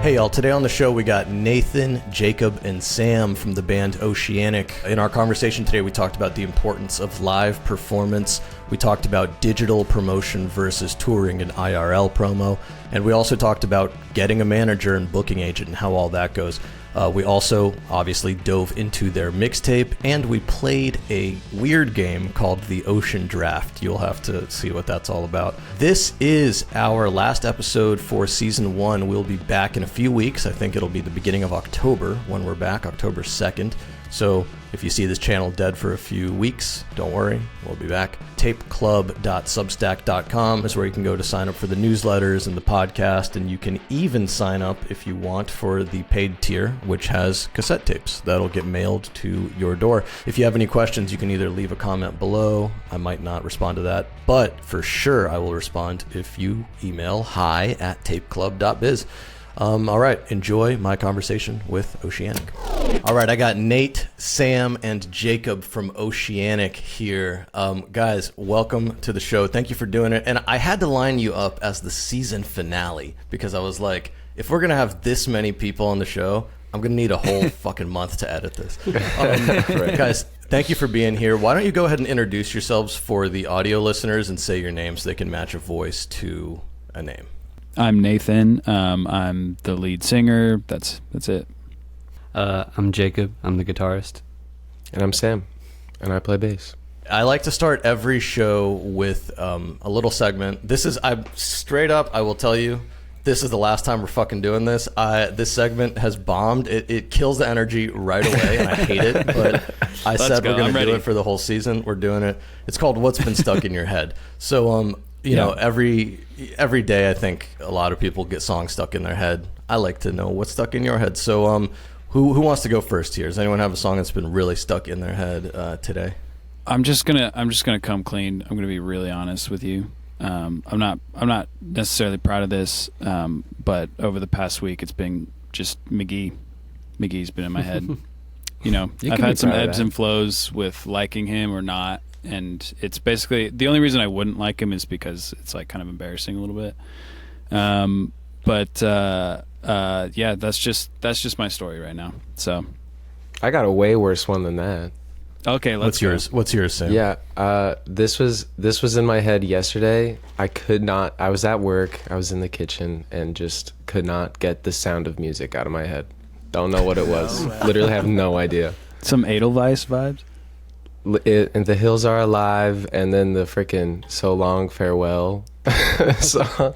Hey y'all, today on the show we got Nathan, Jacob, and Sam from the band Oceanic. In our conversation today we talked about the importance of live performance, we talked about digital promotion versus touring and IRL promo, and we also talked about getting a manager and booking agent and how all that goes. We also obviously dove into their mixtape, and we played a weird game called the Ocean Draft. You'll have to see what that's all about. This is our last episode for season 1. We'll be back in a few weeks. I think it'll be the beginning of October when we're back, October 2nd. So if you see this channel dead for a few weeks, don't worry, we'll be back. tapeclub.substack.com is where you can go to sign up for the newsletters and the podcast, and you can even sign up if you want for the paid tier, which has cassette tapes that'll get mailed to your door. If you have any questions, you can either leave a comment below. I might not respond to that, but for sure I will respond if you email hi@tapeclub.biz. All right, enjoy my conversation with Oceanic. All right, I got Nate, Sam, and Jacob from Oceanic here. Guys, welcome to the show. Thank you for doing it. And I had to line you up as the season finale because I was like, if we're going to have this many people on the show, I'm going to need a whole fucking month to edit this. Right. Guys, thank you for being here. Why don't you go ahead and introduce yourselves for the audio listeners and say your names so they can match a voice to a name. I'm Nathan. I'm the lead singer. That's it. I'm Jacob. I'm the guitarist. And I'm Sam, and I play bass. I like to start every show with a little segment. I will tell you, this is the last time we're fucking doing this. This segment has bombed. It kills the energy right away, and I hate it. But I said we're going to do it for the whole season. We're doing it. It's called What's Been Stuck in Your Head. So, you know, every day I think a lot of people get songs stuck in their head. I like to know what's stuck in your head. So who wants to go first here? Does anyone have a song that's been really stuck in their head today? I'm just gonna come clean. I'm gonna be really honest with you. I'm not necessarily proud of this, but over the past week it's been just McGee. McGee's been in my head. You know, I've had some ebbs and flows with liking him or not. And it's basically the only reason I wouldn't like him is because it's like kind of embarrassing a little bit. Yeah, that's just my story right now. So I got a way worse one than that. Okay, What's yours, Sam? Yeah, this was in my head yesterday. I was at work, I was in the kitchen, and just could not get the sound of music out of my head. Don't know what it was. Literally have no idea. Some Edelweiss vibes? And the hills are alive, and then the freaking so long farewell song.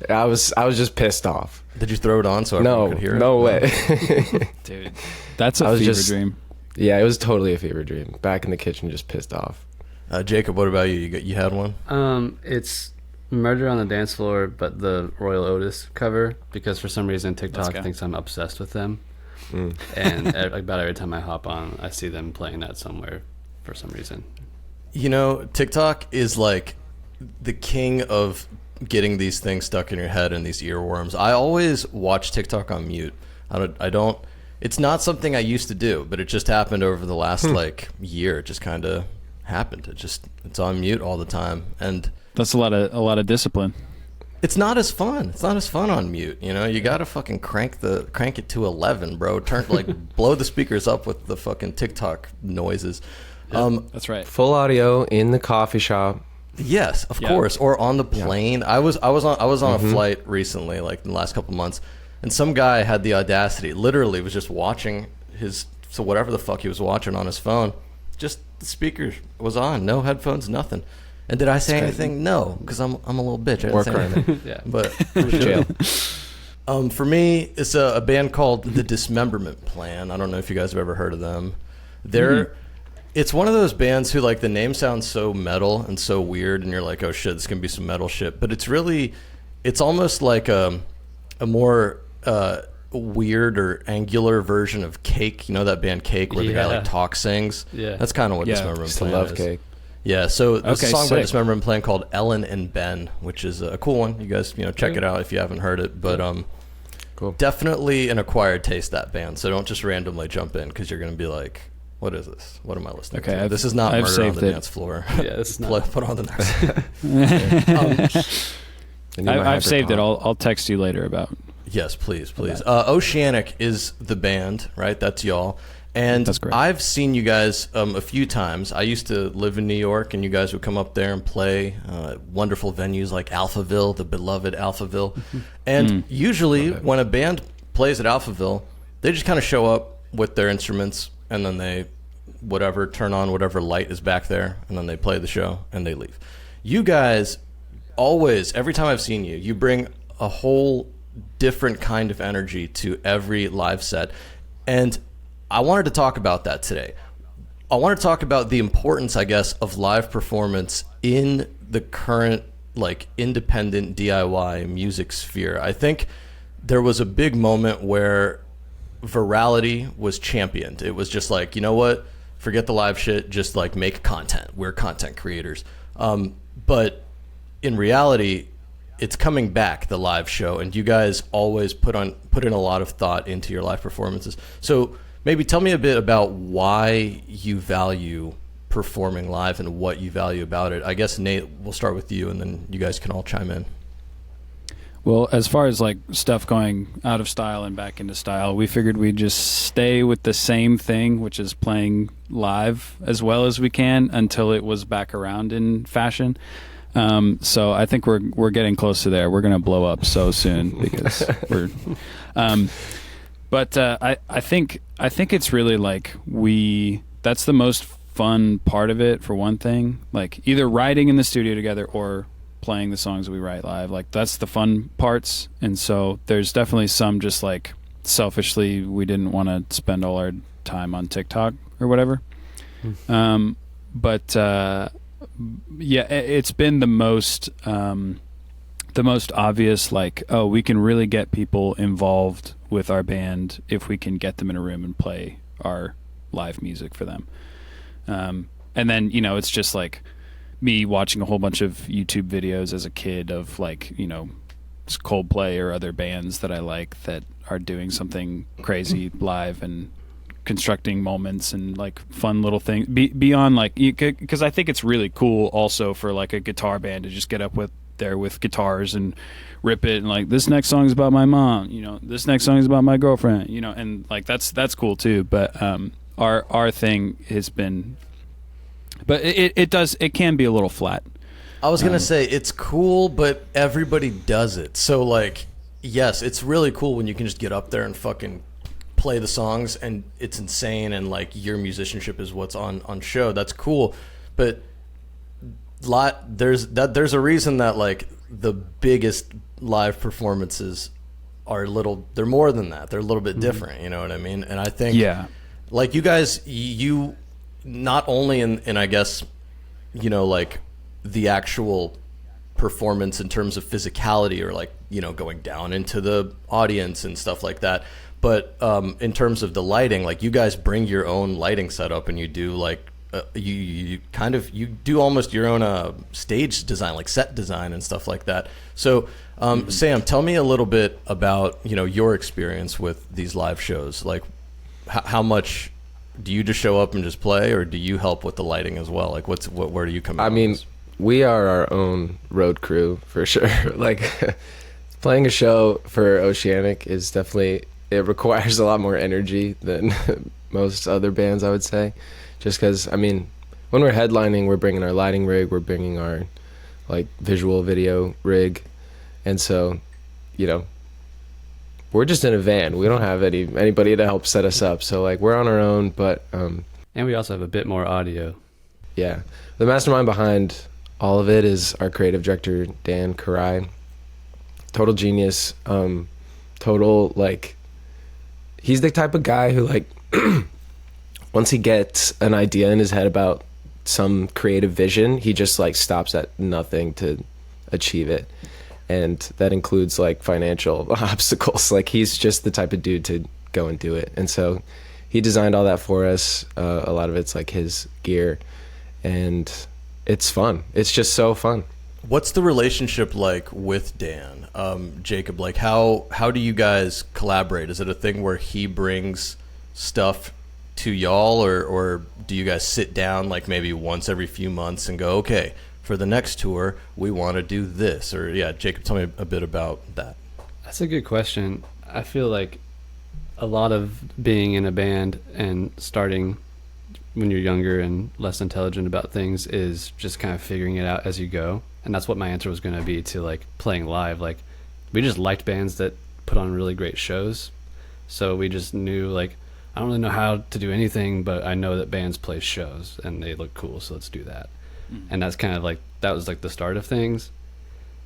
I was just pissed off. Did you throw it on so everyone could hear it? No way. Dude, that's a fever dream. Yeah, it was totally a fever dream. Back in the kitchen, just pissed off. Jacob, what about you? You had one? It's Murder on the Dance Floor, but the Royal Otis cover, because for some reason TikTok thinks I'm obsessed with them. And about every time I hop on, I see them playing that somewhere for some reason. You know, TikTok is like the king of getting these things stuck in your head and these earworms. I always watch TikTok on mute. I don't it's not something I used to do, but it just happened over the last like year. It just kind of happened. It's on mute all the time, and that's a lot of discipline. It's not as fun. It's not as fun on mute. You know, you gotta fucking crank it to 11, bro. Blow the speakers up with the fucking TikTok noises. That's right. Full audio in the coffee shop. Yes, of course. Or on the plane. I was on a flight recently, like in the last couple months, and some guy had the audacity, literally was just watching whatever the fuck he was watching on his phone, just the speaker was on, no headphones, nothing. And did I say anything? No, because I'm a little bitch. I didn't say anything. Yeah. But jail. For me, it's a band called The Dismemberment Plan. I don't know if you guys have ever heard of them. It's one of those bands who, like, the name sounds so metal and so weird, and you're like, oh shit, this can be some metal shit. But it's almost like a more weird or angular version of Cake. You know that band Cake, where the guy like sings? Yeah. That's kind of what Dismemberment Plan love is. Cake. Yeah, so there's a song by sick. Dismemberment Plan called Ellen and Ben, which is a cool one. You guys, check it out if you haven't heard it. But cool. Definitely an acquired taste, that band. So don't just randomly jump in, because you're going to be like, what is this? What am I listening to? This is not Murder on the Dance Floor. Yeah, it's not. Put on the next. I've saved it. I'll text you later about Yes, please. Oceanic is the band, right? That's y'all. And That's correct. I've seen you guys a few times. I used to live in New York, and you guys would come up there and play wonderful venues like Alphaville, the beloved Alphaville. And usually when a band plays at Alphaville, they just kind of show up with their instruments, and then they turn on whatever light is back there, and then they play the show, and they leave. You guys always, every time I've seen you, you bring a whole different kind of energy to every live set. And I wanted to talk about that today. I want to talk about the importance, I guess, of live performance in the current, like, independent DIY music sphere. I think there was a big moment where virality was championed. It was just like, you know what? Forget the live shit. Just, like, make content. We're content creators. But in reality, it's coming back, the live show, and you guys always put in a lot of thought into your live performances. So maybe tell me a bit about why you value performing live and what you value about it. I guess, Nate, we'll start with you, and then you guys can all chime in. Well, as far as like stuff going out of style and back into style, we figured we'd just stay with the same thing, which is playing live as well as we can until it was back around in fashion. So I think we're getting close to there. We're gonna blow up so soon because we're. But I think it's really like that's the most fun part of it, for one thing. Like either writing in the studio together or playing the songs we write live. Like that's the fun parts. And so there's definitely some just like selfishly we didn't want to spend all our time on TikTok or whatever. But yeah, it's been the most obvious, like, oh, we can really get people involved with our band if we can get them in a room and play our live music for them. And then, you know, it's just like me watching a whole bunch of YouTube videos as a kid of like, you know, Coldplay or other bands that I like that are doing something crazy live and constructing moments and like fun little things beyond like, because I think it's really cool also for like a guitar band to just get up with guitars and rip it and like, this next song is about my mom, you know, this next song is about my girlfriend, you know, and like that's cool too. But our thing has been, but it can be a little flat. I was gonna say it's cool, but everybody does it. So like, yes, it's really cool when you can just get up there and fucking play the songs and it's insane and like your musicianship is what's on show. That's cool, but there's a reason that like the biggest live performances they're more than that. They're a little bit different, you know what I mean? And I think like you guys, you not only in I guess, you know, like the actual performance in terms of physicality or like, you know, going down into the audience and stuff like that, but in terms of the lighting, like you guys bring your own lighting setup and you do like you do almost your own stage design, like set design and stuff like that. So Sam, tell me a little bit about, you know, your experience with these live shows. Like how much do you just show up and just play, or do you help with the lighting as well? Like where do you come in? I mean, we are our own road crew for sure. Like playing a show for Oceanic is definitely, it requires a lot more energy than most other bands, I would say. Just because, I mean, when we're headlining, we're bringing our lighting rig, we're bringing our like visual video rig, and so, you know, we're just in a van. We don't have anybody to help set us up, so like we're on our own. But and we also have a bit more audio. Yeah, the mastermind behind all of it is our creative director Dan Karai. Total genius. Total like, he's the type of guy who like once he gets an idea in his head about some creative vision, he just like stops at nothing to achieve it. And that includes like financial obstacles. Like he's just the type of dude to go and do it. And so he designed all that for us. A lot of it's like his gear, and it's fun. It's just so fun. What's the relationship like with Dan? Jacob, like how do you guys collaborate? Is it a thing where he brings stuff to y'all, or do you guys sit down like maybe once every few months and go, okay, for the next tour we want to do this? Or yeah, Jacob, tell me a bit about that. That's a good question. I feel like a lot of being in a band and starting when you're younger and less intelligent about things is just kind of figuring it out as you go. And that's what my answer was going to be to like playing live. Like we just liked bands that put on really great shows. So we just knew like, I don't really know how to do anything, but I know that bands play shows and they look cool. So let's do that. And that's kind of like, that was like the start of things.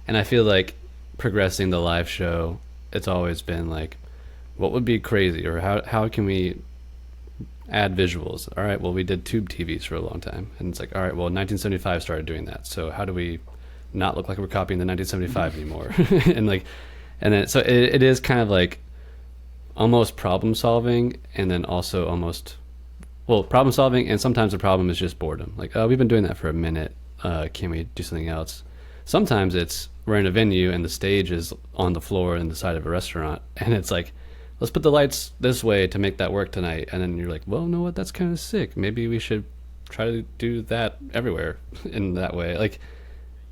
And I feel like progressing the live show, it's always been like, what would be crazy, or how can we add visuals? All right, well, we did tube TVs for a long time, and it's like, all right, well, 1975 started doing that, so how do we not look like we're copying the 1975 anymore? and then so it is kind of like almost problem solving, and then also almost, well, problem solving, and sometimes the problem is just boredom. Like, oh, we've been doing that for a minute, can we do something else? Sometimes it's we're in a venue and the stage is on the floor in the side of a restaurant, and it's like, let's put the lights this way to make that work tonight. And then you're like, well, know what? That's kind of sick. Maybe we should try to do that everywhere in that way. Like,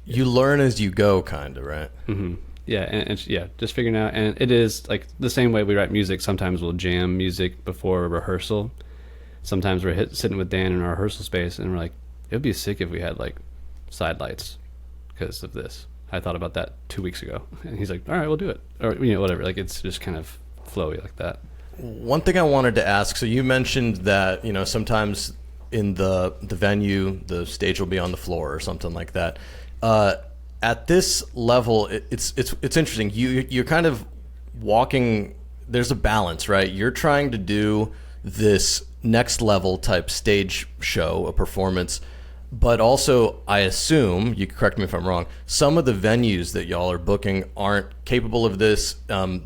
you learn as you go, kind of, right? Mm-hmm. Yeah, and yeah, just figuring out. And it is like the same way we write music. Sometimes we'll jam music before a rehearsal. Sometimes we're sitting with Dan in our rehearsal space, and we're like, it would be sick if we had like side lights because of this. I thought about that 2 weeks ago, and he's like, all right, we'll do it, or whatever. Like, it's just kind of flowy like that. One thing I wanted to ask, so you mentioned that sometimes in the venue the stage will be on the floor or something like that. At this level, it's interesting. You're kind of walking. There's a balance, right? You're trying to do this next level type stage show, a performance, but also, I assume, you can correct me if I'm wrong, some of the venues that y'all are booking aren't capable of this.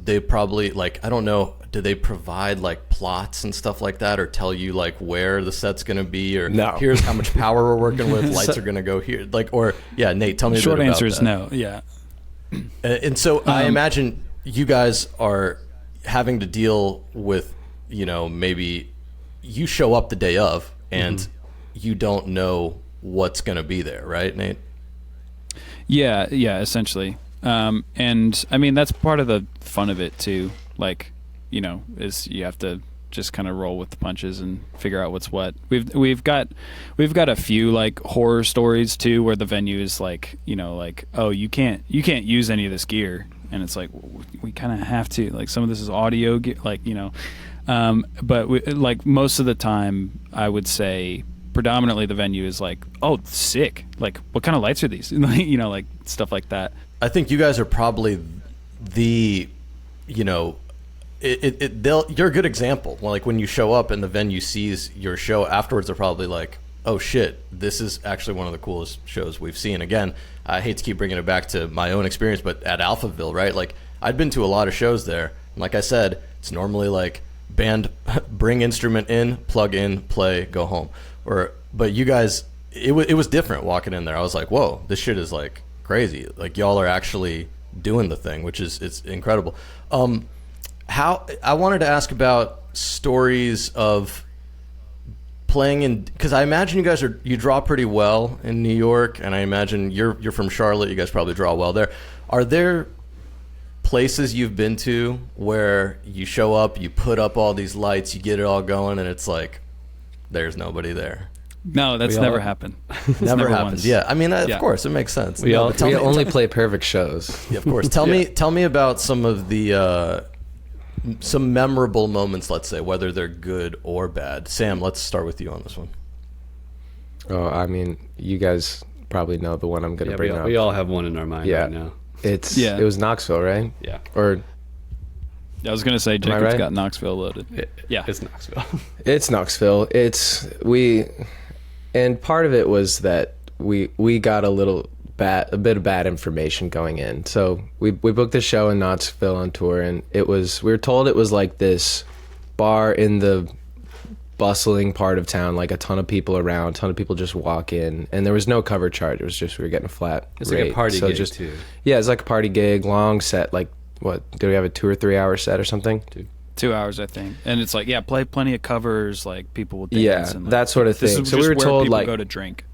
They probably, like, I don't know, do they provide like plots and stuff like that, or tell you like where the set's going to be, or no, here's how much power we're working with, lights are going to go here, like, or yeah, Nate, tell me. Short a bit answer about is that. no. Yeah. And so I imagine you guys are having to deal with, maybe you show up the day of and you don't know what's going to be there, right, Nate? Yeah, essentially. And I mean, that's part of the fun of it too. Like, is you have to just kind of roll with the punches and figure out what's what. We've got a few like horror stories too, where the venue is like, like, oh, you can't use any of this gear, and it's like, we kind of have to. Like, some of this is audio gear, like, but like most of the time, I would say, predominantly the venue is like, oh, sick, like, what kind of lights are these? Like stuff like that. I think you guys are probably the, you're a good example. Like, when you show up and the venue sees your show afterwards, they're probably like, oh shit, this is actually one of the coolest shows we've seen. Again, I hate to keep bringing it back to my own experience, but at Alphaville, right, like, I'd been to a lot of shows there, and like I said, it's normally like band, bring instrument in, plug in, play, go home. But you guys, it was different walking in there. I was like, whoa, this shit is like crazy. Like, y'all are actually doing the thing, which is, it's incredible. How I wanted to ask about stories of playing in, because I imagine you draw pretty well in New York, and I imagine you're from Charlotte. You guys probably draw well there. Are there places you've been to where you show up, you put up all these lights, you get it all going, and it's like, there's nobody there? No, that's never happened. Never happened. Once. Yeah, I mean, of course, it makes sense. We only play perfect shows. Yeah, of course. Tell me about some of the some memorable moments. Let's say, whether they're good or bad. Sam, let's start with you on this one. Oh, I mean, you guys probably know the one I'm going to bring up. We all have one in our mind right now. It was Knoxville, right? Yeah. Or I was going to say Jacob's right? got Knoxville loaded. Yeah. It's Knoxville. It's Knoxville. And part of it was that we got a bit of bad information going in. So we booked the show in Knoxville on tour, and we were told it was like this bar in the bustling part of town, like a ton of people around, a ton of people just walk in, and there was no cover charge. It was just we were getting a flat It's rate. like a party gig too. Yeah, it's like a party gig, long set. Like, what, did we have a 2 or 3 hour set or something? 2 hours, I think. And it's like, play plenty of covers, like people will dance. And like, that sort of thing. So we were told, like, go to drink.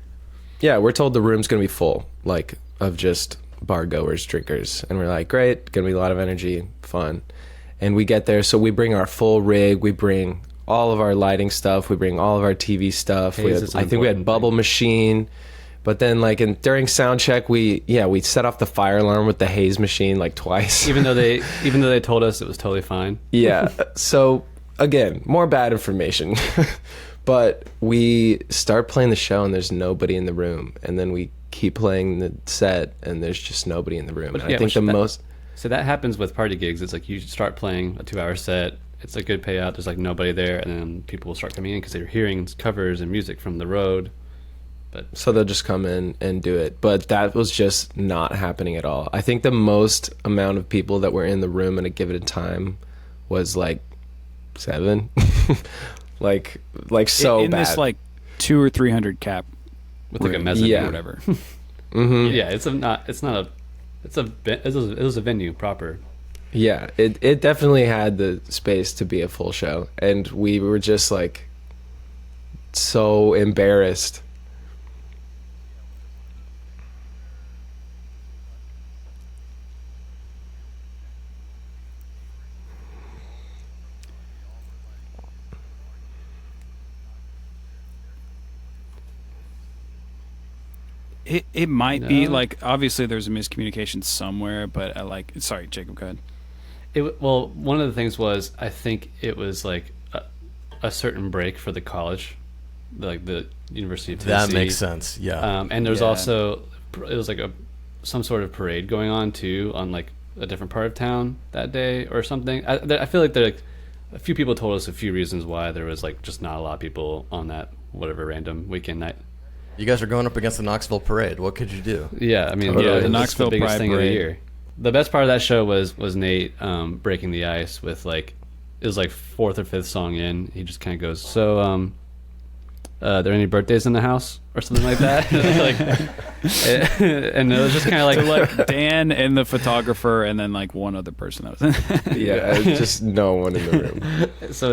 Yeah, we're told the room's going to be full, like, of just bar goers, drinkers, and we're like, great, gonna be a lot of energy, fun. And we get there, so we bring our full rig, we bring all of our lighting stuff, we bring all of our TV stuff. I think we had bubble machine, but then like during sound check, we set off the fire alarm with the haze machine like twice. Even though they told us it was totally fine. Yeah. So again, more bad information. But we start playing the show and there's nobody in the room, and then we keep playing the set and there's just nobody in the room. But, I think So that happens with party gigs. It's like you start playing a 2-hour set. It's a good payout. There's like nobody there, and then people will start coming in because they're hearing covers and music from the road. So they'll just come in and do it. But that was just not happening at all. I think the most amount of people that were in the room at a given time was like 7. like so in bad. this like 200 or 300 cap with like a mezzanine Yeah. or whatever. Mm-hmm. Yeah, it was a venue proper. Yeah, it definitely had the space to be a full show, and we were just like so embarrassed. It might be like, obviously there's a miscommunication somewhere, but sorry, Jacob, go ahead. Well, one of the things was, I think it was like a certain break for the college, like the University of Tennessee. That makes sense. Yeah. And there's also, it was like some sort of parade going on too, on like a different part of town that day or something. I feel like a few people told us a few reasons why there was like just not a lot of people on that whatever random weekend night. You guys are going up against the Knoxville Parade. What could you do? Yeah, I mean, the Knoxville the biggest Pride thing of the Parade. year. The best part of that show was Nate breaking the ice with like, it was like 4th or 5th song in. He just kind of goes, "So, are there any birthdays in the house?" or something like that. And it was just kind of like, So like Dan and the photographer, and then like one other person that was in. Yeah, just no one in the room. So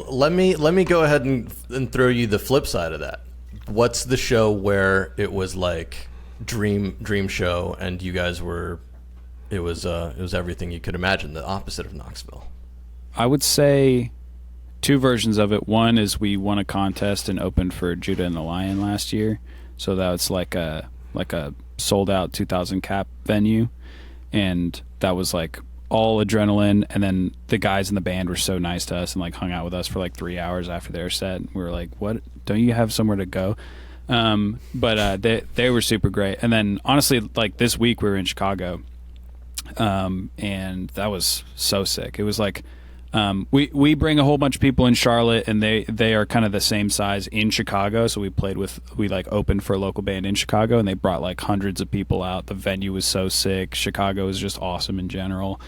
let me go ahead and throw you the flip side of that. What's the show where it was like dream show and you guys were, it was everything you could imagine, the opposite of Knoxville? I would say 2 versions of it. One is we won a contest and opened for Judah and the Lion last year, so that's like a sold out 2,000 cap venue, and that was like all adrenaline. And then the guys in the band were so nice to us and like hung out with us for like 3 hours after their set. We were like, "What? Don't you have somewhere to go?" But they were super great. And then honestly, like this week we were in Chicago, and that was so sick. It was like, we bring a whole bunch of people in Charlotte, and they are kind of the same size in Chicago. So we like opened for a local band in Chicago, and they brought like hundreds of people out. The venue was so sick. Chicago is just awesome in general.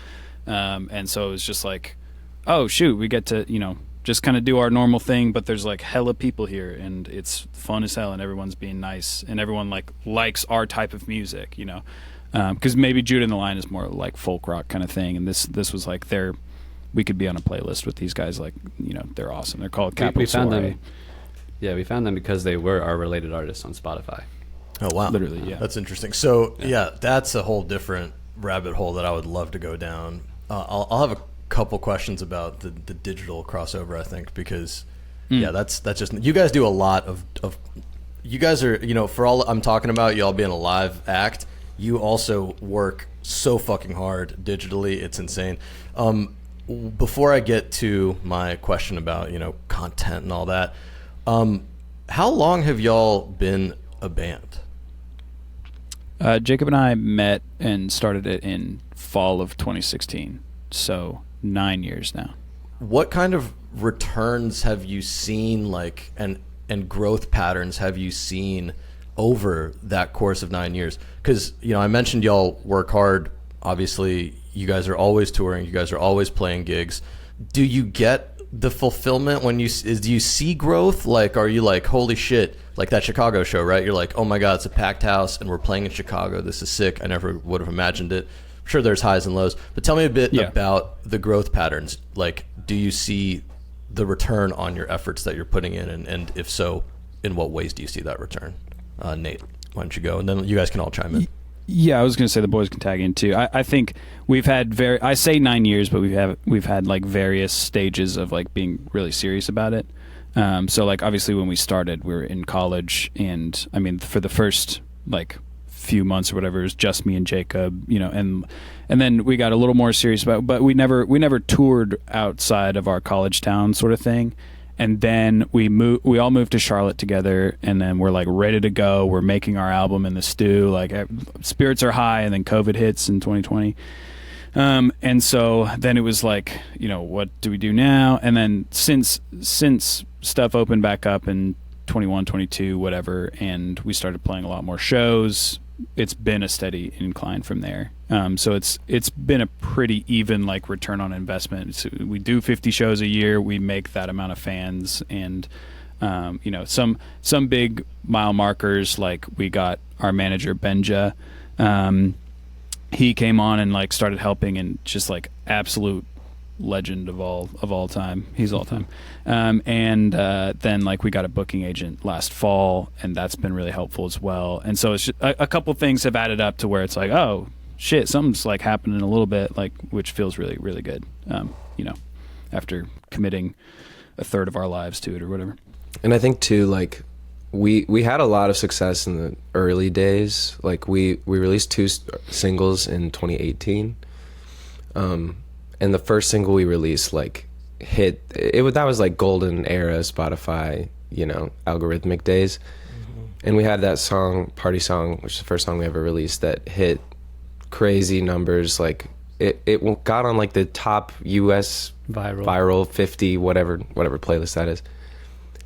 And so it was just like, oh shoot, we get to, just kind of do our normal thing, but there's like hella people here, and it's fun as hell, and everyone's being nice, and everyone like likes our type of music, because maybe Judah and the Lion is more like folk rock kind of thing, and this was like we could be on a playlist with these guys, like, they're awesome. They're called Capital we found Soiree. them. Yeah, we found them because they were our related artists on Spotify. Oh wow, literally, yeah. That's interesting. So yeah, that's a whole different rabbit hole that I would love to go down. I'll have a couple questions about the digital crossover, I think, because that's just, you guys do a lot of you guys are, for all I'm talking about, y'all being a live act, you also work so fucking hard digitally. It's insane. Before I get to my question about content and all that, how long have y'all been a band? Jacob and I met and started it in fall of 2016, so 9 years now. What kind of returns have you seen, like, and growth patterns have you seen over that course of 9 years? Because I mentioned y'all work hard. Obviously, you guys are always touring. You guys are always playing gigs. Do you get the fulfillment when do you see growth? Like, are you like, holy shit, like that Chicago show, right? You're like, oh my God, it's a packed house and we're playing in Chicago. This is sick. I never would have imagined it. I'm sure there's highs and lows, but tell me a bit about the growth patterns. Like, do you see the return on your efforts that you're putting in? And if so, in what ways do you see that return? Nate, why don't you go? And then you guys can all chime in. Yeah, I was going to say the boys can tag in too. I think we've had I say 9 years, but we've had like various stages of like being really serious about it. So like obviously when we started, we were in college, and I mean for the first like few months or whatever, it was just me and Jacob, and then we got a little more serious about it, but we never toured outside of our college town sort of thing. And then we all moved to Charlotte together, and then we're like ready to go. We're making our album in the stew, like spirits are high, and then COVID hits in 2020. And so then it was like, what do we do now? And then since stuff opened back up in 21, 22, whatever, and we started playing a lot more shows, it's been a steady incline from there. So it's been a pretty even like return on investment. So we do 50 shows a year. We make that amount of fans, and some big mile markers, like we got our manager Benja. He came on and like started helping, and just like absolute legend of all time. He's all time. And then like we got a booking agent last fall, and that's been really helpful as well. And so it's just, a couple things have added up to where it's like, oh shit, something's like happening a little bit, like, which feels really, really good. After committing a third of our lives to it or whatever. And I think too, like we had a lot of success in the early days. Like we released 2 singles in 2018. And the first single we released like hit it. That was like golden era Spotify, algorithmic days. Mm-hmm. And we had that song, Party Song, which is the first song we ever released, that hit crazy numbers. Like it got on like the top US viral 50 whatever playlist that is.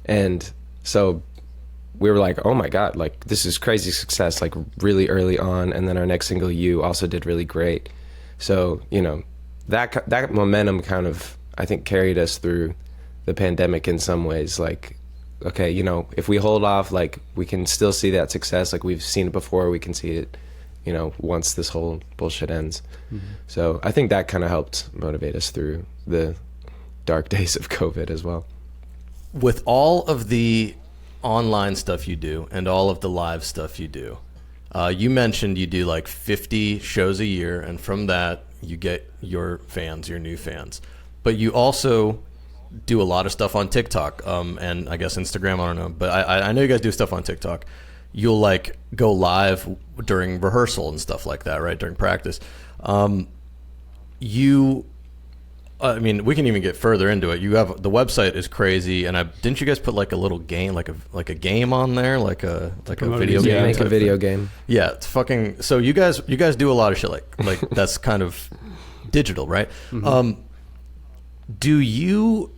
And so we were like, oh my god, like this is crazy success, like really early on. And then our next single, You, also did really great. So that momentum kind of, I think, carried us through the pandemic in some ways. Like, okay, if we hold off, like we can still see that success. Like we've seen it before, we can see it once this whole bullshit ends. Mm-hmm. So I think that kind of helped motivate us through the dark days of COVID as well. With all of the online stuff you do and all of the live stuff you do, you mentioned you do like 50 shows a year, and from that you get your fans, your new fans. But you also do a lot of stuff on TikTok, and I guess Instagram, I don't know. But I know you guys do stuff on TikTok. You'll like go live during rehearsal and stuff like that, right? During practice. I mean, we can even get further into it. You have, the website is crazy, and didn't you guys put like a little game, like a game on there, like a video game? Yeah, make a video game. Yeah, it's fucking. So you guys do a lot of shit like that's kind of digital, right? Mm-hmm. Do you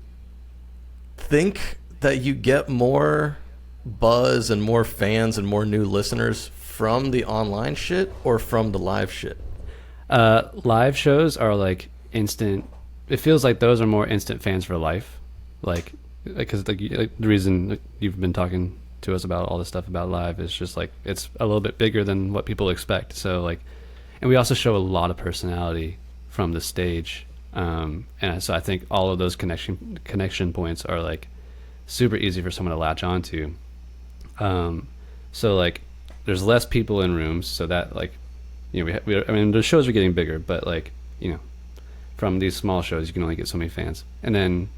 think that you get more buzz and more fans and more new listeners from the online shit or from the live shit? Live shows are like instant. It feels like those are more instant fans for life, like because the reason you've been talking to us about all this stuff about live is just like it's a little bit bigger than what people expect. So like, and we also show a lot of personality from the stage, and so I think all of those connection points are like super easy for someone to latch onto. So like, there's less people in rooms, so that like, I mean, the shows are getting bigger, but like, from these small shows, you can only get so many fans. And then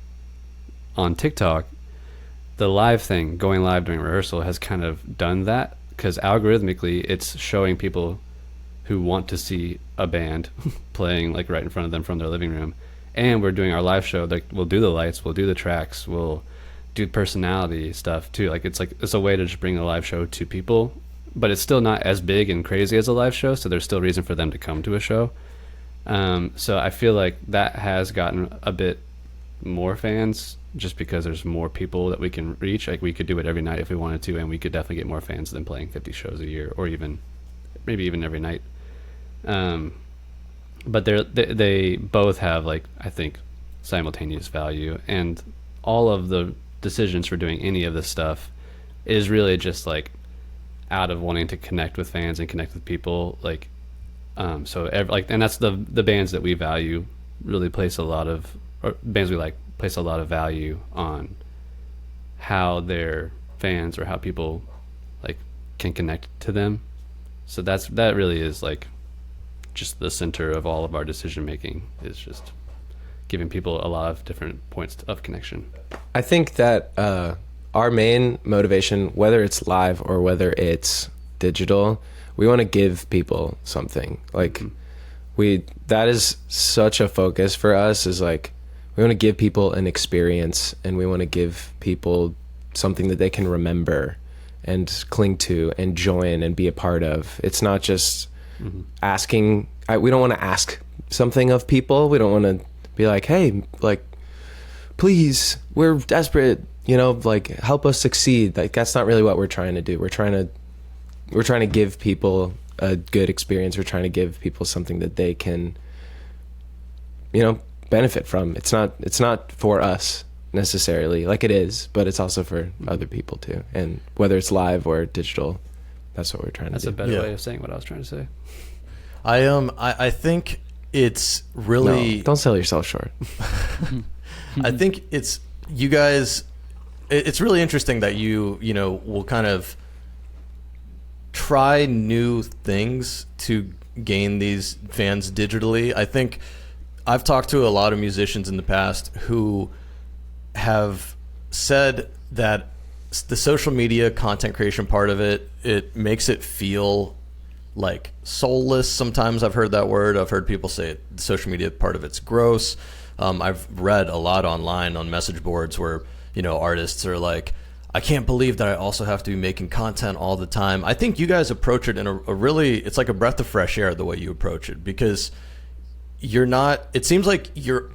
on TikTok, the live thing, going live during rehearsal, has kind of done that, because algorithmically it's showing people who want to see a band playing like right in front of them from their living room. And we're doing our live show, like we'll do the lights, we'll do the tracks, we'll do personality stuff too. Like it's a way to just bring the live show to people, but it's still not as big and crazy as a live show, so there's still reason for them to come to a show. So I feel like that has gotten a bit more fans just because there's more people that we can reach. Like we could do it every night if we wanted to, and we could definitely get more fans than playing 50 shows a year, or maybe even every night. But they both have, like, I think, simultaneous value, and all of the decisions for doing any of this stuff is really just like out of wanting to connect with fans and connect with people, like. And that's the bands that we value really place a lot of value on how their fans or how people like can connect to them. So that really is like just the center of all of our decision making, is just giving people a lot of different points of connection. I think that our main motivation, whether it's live or whether it's digital, we want to give people something. Like that is such a focus for us, is like we want to give people an experience, and we want to give people something that they can remember and cling to and join and be a part of. It's not just asking. We don't want to ask something of people. We don't want to be like, hey, like, please, we're desperate, like, help us succeed. Like, that's not really what we're trying to do. We're trying to give people a good experience. We're trying to give people something that they can, benefit from. It's not for us necessarily, like it is, but it's also for other people too. And whether it's live or digital, that's what we're trying to do. That's a better way of saying what I was trying to say. I think it's really... No, don't sell yourself short. I think it's, you guys, it's really interesting that you will kind of try new things to gain these fans digitally. I think I've talked to a lot of musicians in the past who have said that the social media content creation part of it makes it feel like soulless. Sometimes I've heard that word. I've heard people say the social media part of it's gross. I've read a lot online on message boards where, artists are like, I can't believe that I also have to be making content all the time. I think you guys approach it in a really, it's like a breath of fresh air the way you approach it, because you're not, it seems like you're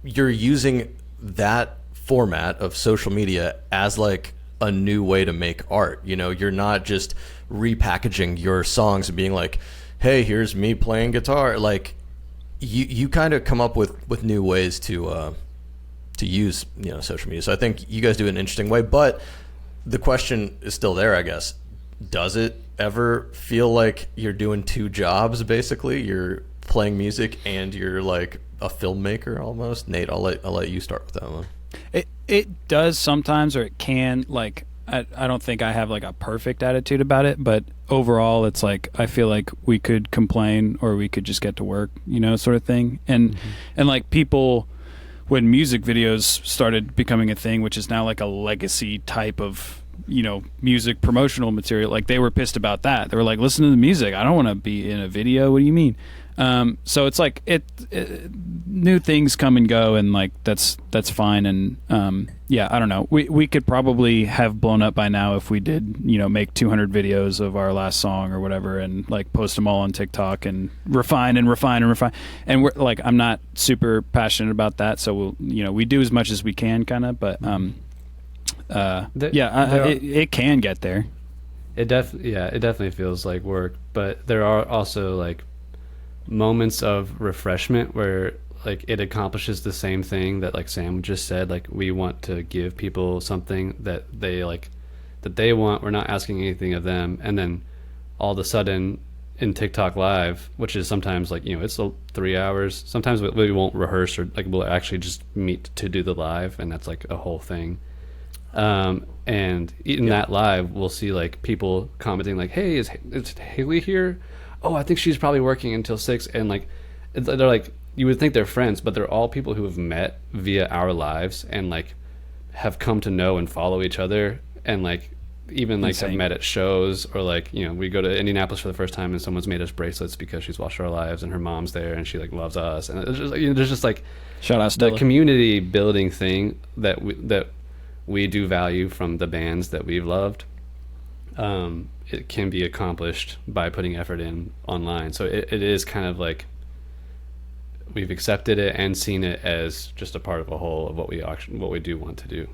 using that format of social media as like a new way to make art. You're not just repackaging your songs and being like, hey, here's me playing guitar. Like you kind of come up with new ways to use social media. So I think you guys do it in an interesting way, but the question is still there, I guess. Does it ever feel like you're doing two jobs? Basically, you're playing music and you're like a filmmaker almost. Nate, I'll let you start with that one. It does sometimes, or it can. Like I don't think I have like a perfect attitude about it, but overall it's like I feel like we could complain or we could just get to work, sort of thing. And like people, when music videos started becoming a thing, which is now like a legacy type of music promotional material, like they were pissed about that. They were like, listen to the music, I don't want to be in a video, what do you mean? So it's like new things come and go, and like that's fine. And I don't know, we could probably have blown up by now if we did make 200 videos of our last song or whatever, and like post them all on TikTok and refine. And we're like, I'm not super passionate about that, so we do as much as we can, kind of, but it can get there. It definitely feels like work, but there are also like moments of refreshment where like it accomplishes the same thing that like Sam just said. Like, we want to give people something that they want. We're not asking anything of them, and then all of a sudden in TikTok live, which is sometimes like it's 3 hours, sometimes we won't rehearse, or like we'll actually just meet to do the live, and that's like a whole thing. And in that live we'll see like people commenting like, hey, is Hayley here? Oh, I think she's probably working until 6. And like they're like, you would think they're friends, but they're all people who have met via our lives and like have come to know and follow each other, and like even like have met at shows, or like we go to Indianapolis for the first time and someone's made us bracelets because she's watched our lives and her mom's there and she like loves us. And it's just like, there's just like shout out Stella. The community building thing that we do value from the bands that we've loved. It can be accomplished by putting effort in online. So it is kind of like we've accepted it and seen it as just a part of a whole of what we do want to do.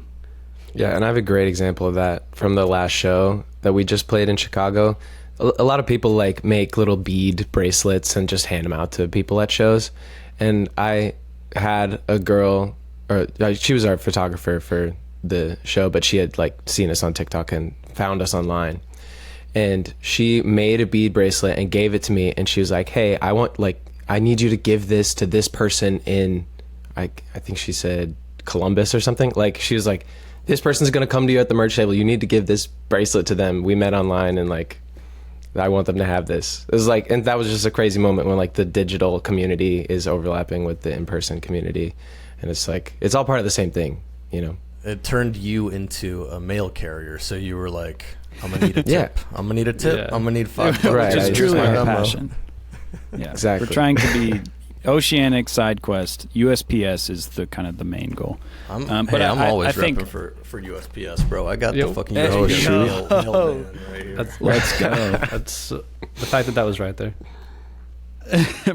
Yeah, and I have a great example of that from the last show that we just played in Chicago. A lot of people like make little bead bracelets and just hand them out to people at shows. And I had a girl, or she was our photographer for the show, but she had like seen us on TikTok and found us online. And she made a bead bracelet and gave it to me, and she was like, hey, I need you to give this to this person in, I think she said Columbus or something. Like, she was like, this person's gonna come to you at the merch table, you need to give this bracelet to them. We met online, and like I want them to have this. It was like, and that was just a crazy moment when like the digital community is overlapping with the in-person community, and it's like it's all part of the same thing, you know. It turned you into a mail carrier, so you were like, I'm gonna need a tip. I'm gonna need a tip. I'm gonna need $5. Right, Just it's truly my our passion. Yeah, exactly. We're trying to be Oceanic side quest. USPS is the kind of the main goal. I'm always repping for USPS, bro. I got the fucking USPS mailman right here. Let's go. That's the fact that was right there.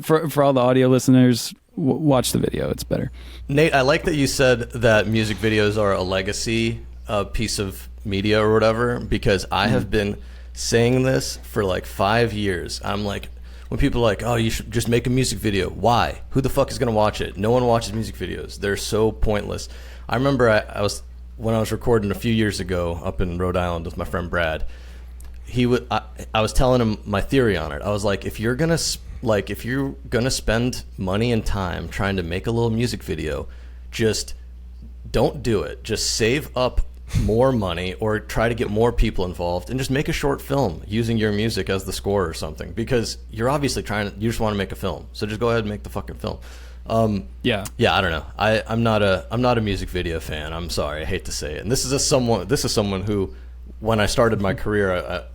For all the audio listeners, watch the video. It's better. Nate, I like that you said that music videos are a legacy piece of media or whatever, because I have been saying this for like 5 years. I'm like, when people are like, oh, you should just make a music video. Why? Who the fuck is going to watch it? No one watches music videos. They're so pointless. I remember when I was recording a few years ago up in Rhode Island with my friend Brad, I was telling him my theory on it. I was like, if you're going to spend money and time trying to make a little music video, just don't do it. Just save up more money or try to get more people involved and just make a short film using your music as the score or something, because you're obviously you just want to make a film, so just go ahead and make the fucking film. I don't know, I'm not a music video fan. I'm sorry, I hate to say it. And this is someone who, when I started my career,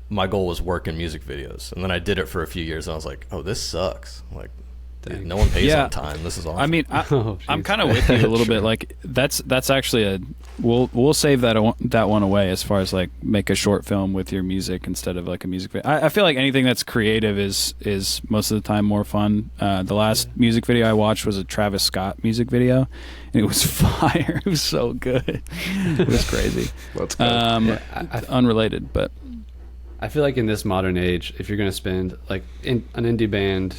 my goal was work in music videos, and then I did it for a few years and I was like, oh, this sucks. Like, dude, no one pays on time. This is awesome. I mean, I'm kind of with you a little bit. Like that's actually we'll save that one away as far as like make a short film with your music instead of like a music video. I feel like anything that's creative is most of the time more fun. The last music video I watched was a Travis Scott music video, and it was fire. It was so good. It was crazy. Let's go. Unrelated, but I feel like in this modern age, if you're going to spend like an indie band,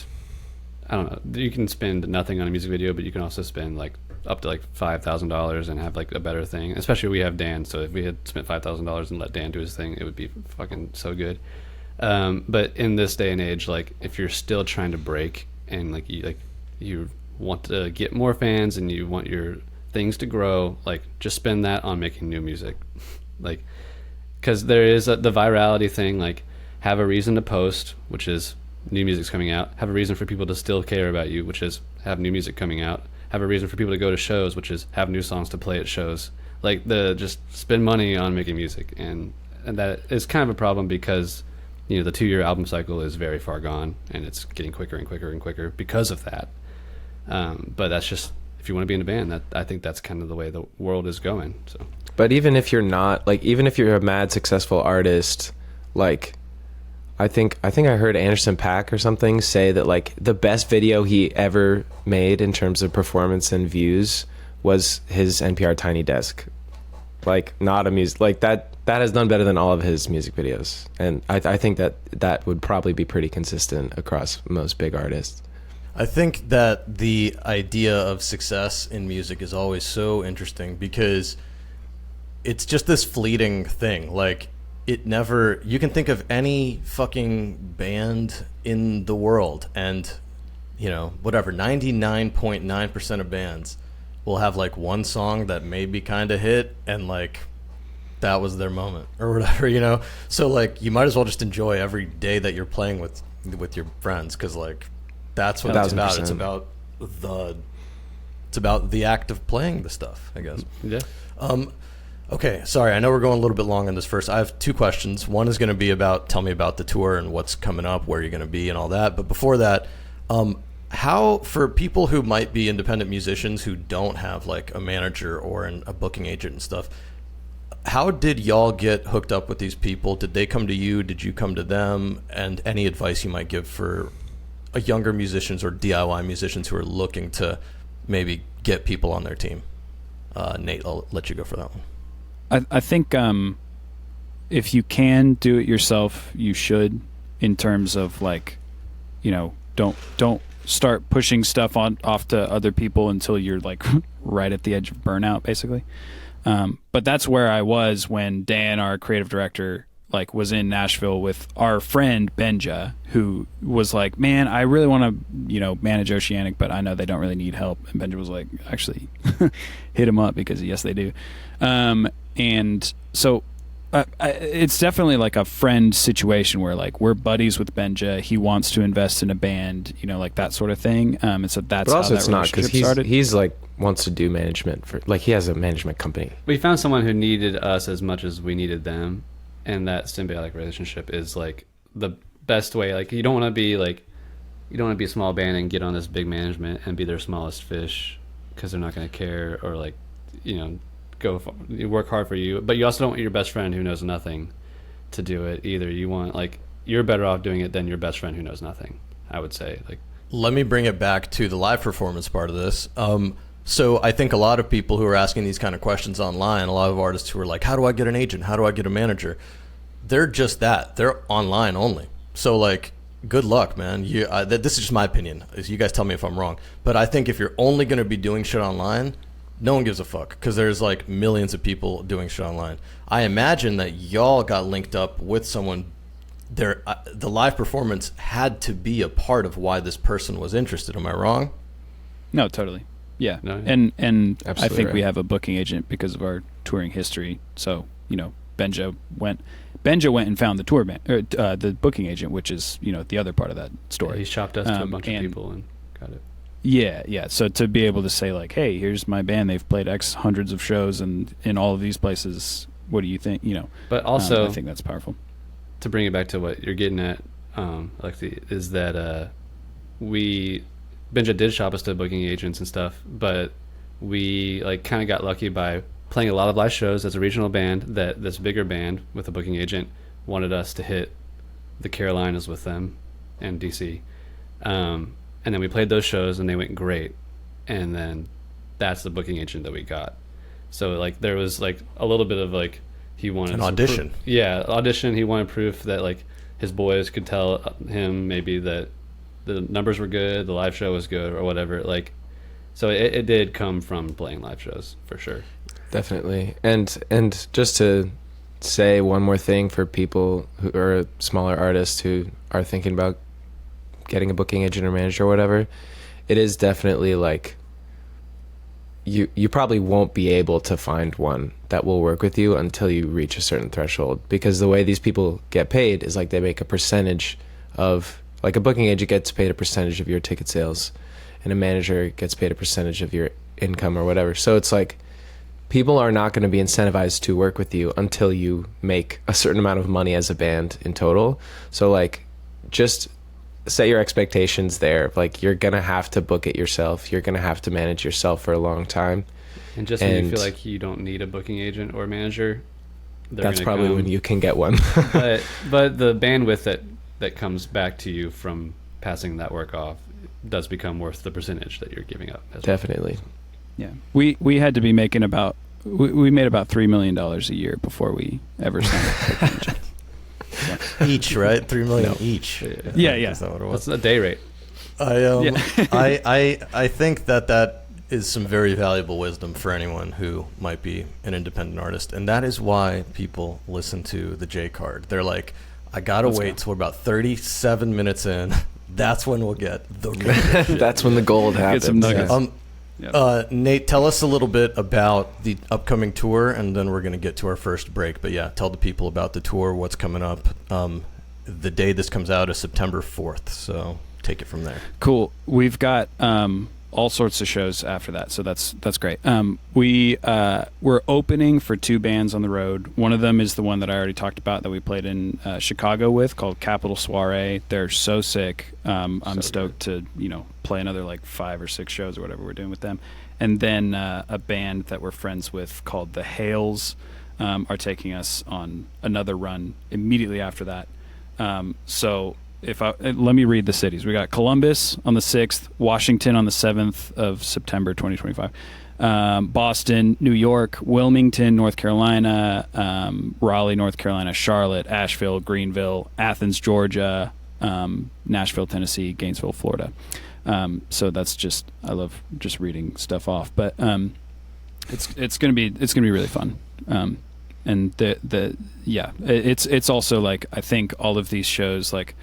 I don't know, you can spend nothing on a music video, but you can also spend like up to like $5,000 and have like a better thing. Especially we have Dan, so if we had spent $5,000 and let Dan do his thing, it would be fucking so good. But in this day and age, like if you're still trying to break and you want to get more fans and you want your things to grow, like just spend that on making new music. Like, because there is the virality thing, like have a reason to post, which is new music's coming out. Have a reason for people to still care about you, which is have new music coming out. Have a reason for people to go to shows, which is have new songs to play at shows. Like just spend money on making music, and that is kind of a problem because the 2-year album cycle is very far gone, and it's getting quicker and quicker and quicker because of that. But that's just, if you want to be in a band, I think that's kind of the way the world is going. So, but even if you're not, like, even if you're a mad successful artist, like, I think I heard Anderson .Paak or something say that like the best video he ever made in terms of performance and views was his NPR Tiny Desk. Like, not a music, like that has done better than all of his music videos, and I think that would probably be pretty consistent across most big artists. I think that the idea of success in music is always so interesting because it's just this fleeting thing. Like, you can think of any fucking band in the world, and 99.9% of bands will have like one song that maybe kind of hit, and like that was their moment or whatever, so like you might as well just enjoy every day that you're playing with your friends, because like that's what it's about. It's about the act of playing the stuff, I guess. Yeah. Okay, sorry, I know we're going a little bit long on this first. I have 2 questions. One is going to be tell me about the tour and what's coming up, where you're going to be and all that. But before that, how, for people who might be independent musicians who don't have like a manager or a booking agent and stuff, how did y'all get hooked up with these people? Did they come to you? Did you come to them? And any advice you might give for younger musicians or DIY musicians who are looking to maybe get people on their team? Nate, I'll let you go for that one. I think if you can do it yourself, you should, in terms of like, don't start pushing stuff off to other people until you're like right at the edge of burnout, basically. But that's where I was when Dan, our creative director, like was in Nashville with our friend Benja, who was like, man, I really want to, manage Oceanic, but I know they don't really need help. And Benja was like, actually hit him up, because yes, they do. And so it's definitely like a friend situation where like we're buddies with Benja. He wants to invest in a band, like that sort of thing. And so that's but also how that it's not because started. he's like wants to do management for like he has a management company. We found someone who needed us as much as we needed them, and that symbiotic relationship is like the best way. Like you don't want to be a small band and get on this big management and be their smallest fish because they're not going to care or like work hard for you, but you also don't want your best friend who knows nothing to do it either. You want like you're better off doing it than your best friend who knows nothing, I would say. Like, let me bring it back to the live performance part of this. So I think a lot of people who are asking these kind of questions online, a lot of artists who are like, how do I get an agent? How do I get a manager? They're just that. They're online only. So like, good luck, man. This is just my opinion. You guys tell me if I'm wrong. But I think if you're only going to be doing shit online, no one gives a fuck because there's like millions of people doing shit online. I imagine that y'all got linked up with someone. The live performance had to be a part of why this person was interested. Am I wrong? No, totally. Yeah. No, and I think right. we have a booking agent because of our touring history. So Benja went and found the tour the booking agent, which is the other part of that story. Yeah, he shopped us to a bunch of people and got it. Yeah. So to be able to say like, hey, here's my band. They've played X hundreds of shows and in all of these places. What do you think? But also, I think that's powerful. To bring it back to what you're getting at, Alexei, is that Benja did shop us to booking agents and stuff, but we like kind of got lucky by playing a lot of live shows as a regional band. That this bigger band with a booking agent wanted us to hit the Carolinas with them and DC. And then we played those shows and they went great. And then that's the booking agent that we got. So like there was like a little bit of like he wanted an audition. Audition. He wanted proof that like his boys could tell him maybe that the numbers were good, the live show was good or whatever. Like, so it did come from playing live shows for sure. Definitely. And just to say one more thing for people who are smaller artists who are thinking about getting a booking agent or manager or whatever, it is definitely like you probably won't be able to find one that will work with you until you reach a certain threshold, because the way these people get paid is like they make a percentage of, like a booking agent gets paid a percentage of your ticket sales and a manager gets paid a percentage of your income or whatever. So it's like people are not going to be incentivized to work with you until you make a certain amount of money as a band in total. So like just set your expectations there. Like you're gonna have to book it yourself, you're gonna have to manage yourself for a long time, and just when you feel like you don't need a booking agent or manager, that's probably when you can get one. but the bandwidth that comes back to you from passing that work off does become worth the percentage that you're giving up as definitely well. Yeah, we had to be making about we made about $3 million a year before we ever signed a booking agent. Each, right? $3 million each. Yeah. Is that what it was? That's a day rate. I think that is some very valuable wisdom for anyone who might be an independent artist, and that is why people listen to the J Card. They're like, I gotta wait till we're about 37 minutes in. That's when we'll get the real shit. That's when the gold happens. Get some nuggets. Nate, tell us a little bit about the upcoming tour, and then we're going to get to our first break. But yeah, tell the people about the tour, what's coming up. The day this comes out is September 4th, so take it from there. Cool. We've got all sorts of shows after that, so that's great. We're opening for 2 bands on the road. One of them is the one that I already talked about that we played in Chicago with, called Capital Soiree. They're so sick. I'm stoked to play another like 5 or 6 shows or whatever we're doing with them. And then a band that we're friends with called the Hales are taking us on another run immediately after that. So let me read the cities. We got Columbus on the 6th, Washington on the 7th of September 2025, Boston, New York, Wilmington, North Carolina, Raleigh, North Carolina, Charlotte, Asheville, Greenville, Athens, Georgia, Nashville, Tennessee, Gainesville, Florida. So that's just, I love just reading stuff off, but it's gonna be really fun. And it's also like, I think all of these shows, like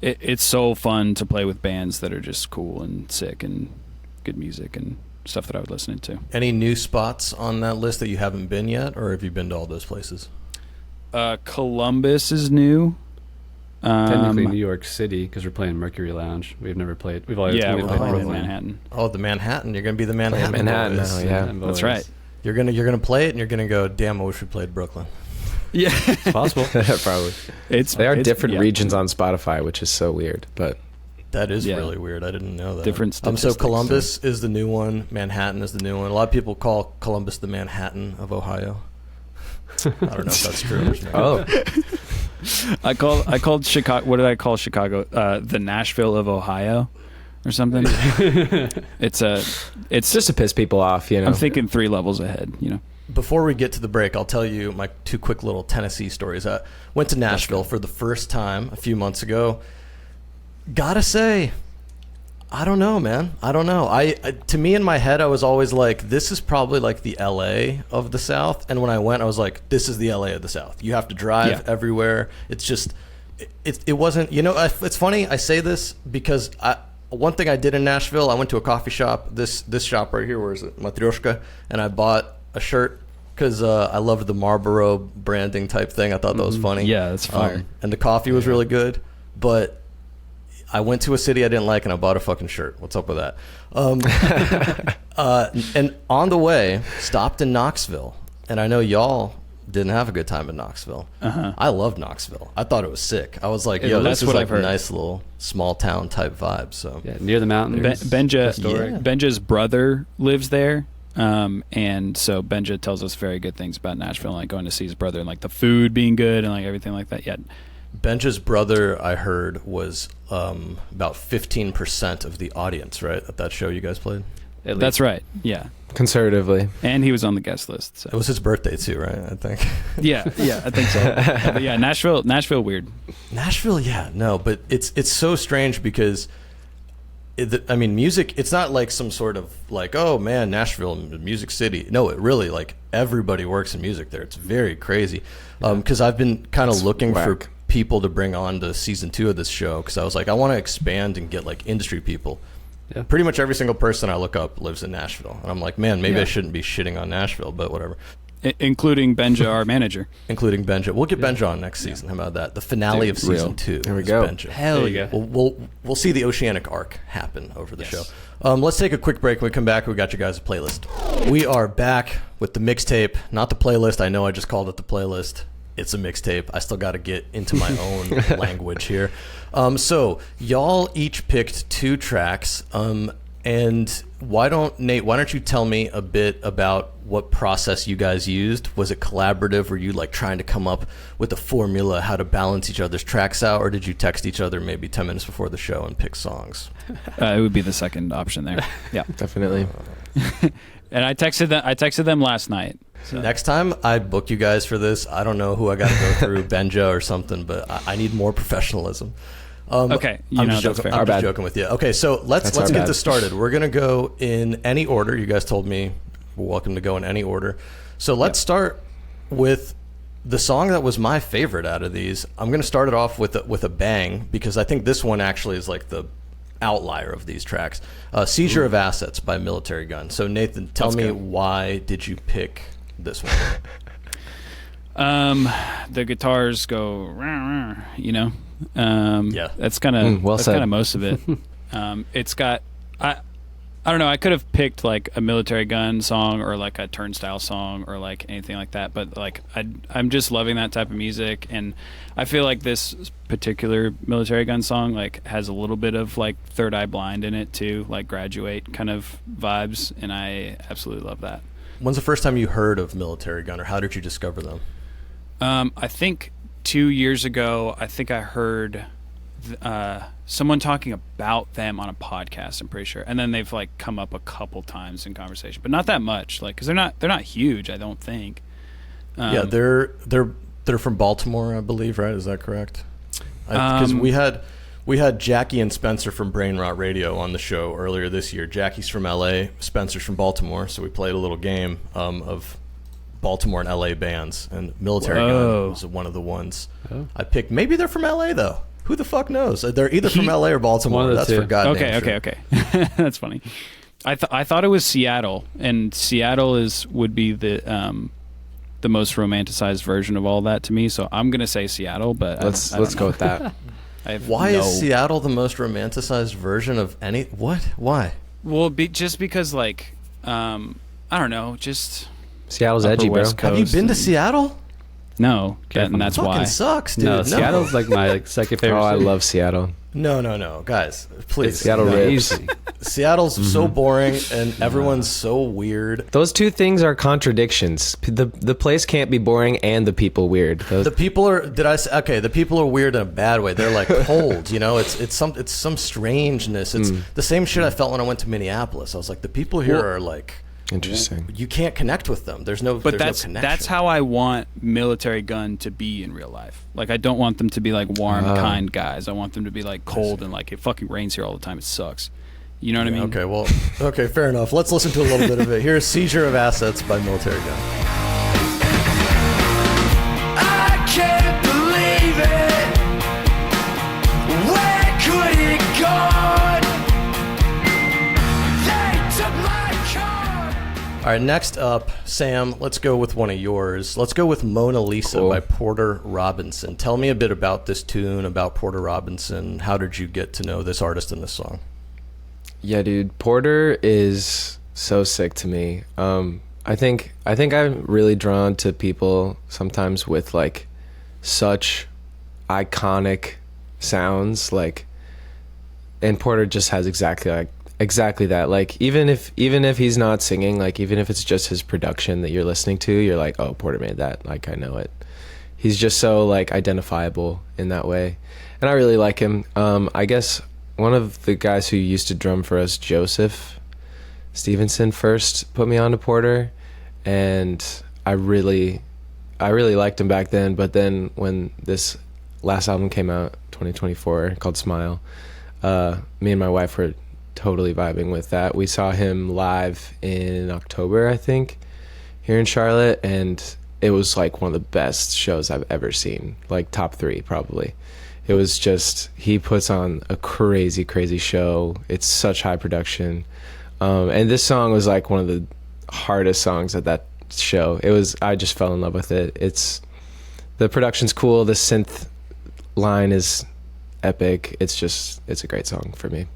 it's so fun to play with bands that are just cool and sick and good music and stuff that I would listen to. Any new spots on that list that you haven't been yet, or have you been to all those places? Columbus is new. Technically New York City, because we're playing Mercury Lounge. We've never played. We've always we're played playing in Brooklyn. Manhattan. Oh, the Manhattan. You're going to be the Manhattan. Manhattan boys. now, yeah. That's right. You're gonna play it, and you're gonna go, damn, I wish we played Brooklyn. Yeah, It's possible. Probably. They are different regions on Spotify, which is so weird, but that is really weird. I didn't know that. Different So statistics. Columbus is the new one. Manhattan is the new one. A lot of people call Columbus the Manhattan of Ohio. I don't know if that's true. oh, I called Chicago. What did I call Chicago? The Nashville of Ohio, or something. It's just to piss people off, you know. I'm thinking 3 levels ahead, you know. Before we get to the break, I'll tell you my 2 quick little Tennessee stories. I went to Nashville for the first time a few months ago. Gotta say, I don't know, man. I don't know. I to me, in my head, I was always like, this is probably like the LA of the South. And when I went, I was like, this is the LA of the South. You have to drive everywhere. It's just, it wasn't, you know, it's funny. I say this because one thing I did in Nashville, I went to a coffee shop, this shop right here, where is it? Matryoshka, and I bought a shirt because I loved the Marlboro branding type thing. I thought that was funny. Yeah, that's fire. And the coffee was really good, but I went to a city I didn't like and I bought a fucking shirt. What's up with that? And on the way, stopped in Knoxville. And I know y'all didn't have a good time in Knoxville. I loved Knoxville. I thought it was sick. I was like, yo, this is like a nice little small town type vibe. So near the mountains. Benja's brother lives there. And so Benja tells us very good things about Nashville, like going to see his brother and like the food being good and like everything like that. Yeah. Benja's brother, I heard, was about 15% of the audience, right, at that show you guys played? That's right. Yeah. Conservatively. And he was on the guest list. So. It was his birthday too, right? I think. Yeah, I think so. But yeah, Nashville, weird. Nashville, yeah, no, but it's so strange because, I mean, music. It's not like some sort of like, oh man, Nashville, music city. No, it really like everybody works in music there. It's very crazy. Because I've been kind of looking for people to bring on to season 2 of this show because I was like, I want to expand and get like industry people. Yeah. Pretty much every single person I look up lives in Nashville. And I'm like, man, maybe I shouldn't be shitting on Nashville, but whatever. Including Benja, our manager. Including Benja. We'll get Benja on next season. How about that? The finale of season 2. There we go. Benja. Hell yeah. We'll see the Oceanic arc happen over the show. Let's take a quick break. When we come back, we got you guys a playlist. We are back with the mixtape, not the playlist. I know I just called it the playlist. It's a mixtape. I still got to get into my own language here. So y'all each picked 2 tracks. And why don't you tell me a bit about what process you guys used? Was it collaborative? Were you like trying to come up with a formula how to balance each other's tracks out, or did you text each other maybe 10 minutes before the show and pick songs? It would be the second option there. Yeah, definitely. And I texted them last night. So. Next time I book you guys for this, I don't know who I got to go through, Benja or something, but I need more professionalism. Okay, I'm just joking with you. Okay, so let's get this started. We're gonna go in any order. You guys told me we're welcome to go in any order. So let's start with the song that was my favorite out of these. I'm gonna start it off with a bang because I think this one actually is like the outlier of these tracks. Seizure of Assets by Militarie Gun. So Nathan, tell me why did you pick this one? The guitars go, rah, rah, you know. That's kind of most of it. It's got I don't know, I could have picked like a Militarie Gun song or like a Turnstile song or like anything like that, but like I'm just loving that type of music, and I feel like this particular Militarie Gun song like has a little bit of like Third Eye Blind in it too, like Graduate kind of vibes, and I absolutely love that. When's the first time you heard of Militarie Gun, or how did you discover them? I think 2 years ago, I think I heard someone talking about them on a podcast, I'm pretty sure, and then they've like come up a couple times in conversation, but not that much, like because they're not huge, I don't think. Yeah, they're from Baltimore, I believe, right? Is that correct? Because we had Jackie and Spencer from Brain Rot Radio on the show earlier this year. Jackie's from LA, Spencer's from Baltimore, so we played a little game of Baltimore and LA bands, and Militarie Gun was one of the ones I picked. Maybe they're from LA though. Who the fuck knows? They're either from LA or Baltimore. That's for goddamn sure. Okay. That's funny. I thought it was Seattle, and Seattle would be the the most romanticized version of all that to me. So I'm gonna say Seattle, but Let's go with that. Why is Seattle the most romanticized version of any? What? Why? Well, just because like I don't know, just Seattle's edgy, bro. Have you been to Seattle? No, and that's fucking why. Sucks, dude. No, Seattle's like my second favorite. Oh, I city. love Seattle. No, guys, please. Seattle rips. Seattle's so boring, and everyone's so weird. Those two things are contradictions. The place can't be boring and the people weird. The people are. Did I say? Okay, the people are weird in a bad way. They're like cold. You know, it's some strangeness. It's the same shit I felt when I went to Minneapolis. I was like, the people here are like. Interesting. You can't connect with them. There's no connection. That's how I want Military Gun to be in real life. Like, I don't want them to be like warm, kind guys. I want them to be like cold and like it fucking rains here all the time. It sucks. You know what I mean? Okay, well, okay, fair enough. Let's listen to a little bit of it. Here's Seizure of Assets by Military Gun. I can't believe it. Where could it go? They took my car. All right, next up, Sam, let's go with one of yours. Let's go with Mona Lisa by Porter Robinson. Tell me a bit about this tune, about Porter Robinson. How did you get to know this artist and this song? Yeah, dude, Porter is so sick to me. I think I'm really drawn to people sometimes with like such iconic sounds, like, and Porter just has exactly that. Like, even if he's not singing, like, even if it's just his production that you're listening to, you're like, oh, Porter made that. Like, I know it. He's just so like identifiable in that way, and I really like him. I guess one of the guys who used to drum for us, Joseph Stevenson, first put me on to Porter, and I really liked him back then. But then when this last album came out, 2024, called Smile, me and my wife were totally vibing with that. We saw him live in October, I think, here in Charlotte, and it was like one of the best shows I've ever seen, like top 3 probably. It was just, he puts on a crazy show. It's such high production. And this song was like one of the hardest songs at that show. I just fell in love with it. The production's cool. The synth line is epic. It's a great song for me.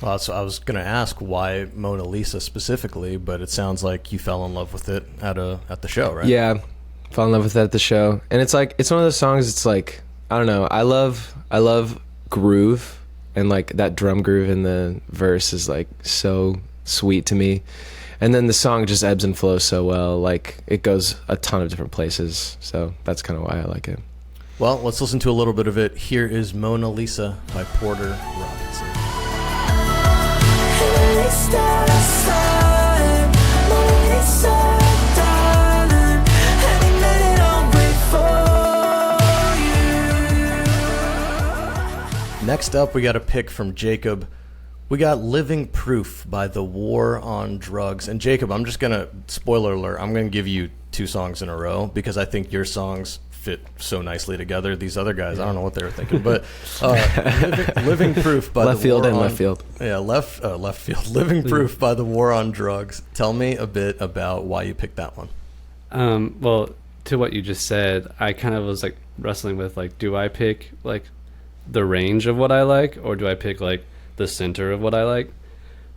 Well, so I was going to ask why Mona Lisa specifically, but it sounds like you fell in love with it at the show, right? Yeah, fell in love with it at the show. And it's like, it's one of those songs, it's like, I don't know, I love groove, and like that drum groove in the verse is like so sweet to me. And then the song just ebbs and flows so well, like it goes a ton of different places. So that's kind of why I like it. Well, let's listen to a little bit of it. Here is Mona Lisa by Porter Robinson. Next up, we got a pick from Jacob. We got Living Proof by The War on Drugs. And Jacob, I'm just going to, spoiler alert, I'm going to give you 2 songs in a row because I think your songs fit so nicely together. These other guys, I don't know what they were thinking, but Living Proof by left The field War and on, left field. Yeah, left field. Living Proof by The War on Drugs. Tell me a bit about why you picked that one. Well, to what you just said, I kind of was like wrestling with like, do I pick like the range of what I like, or do I pick like the center of what I like?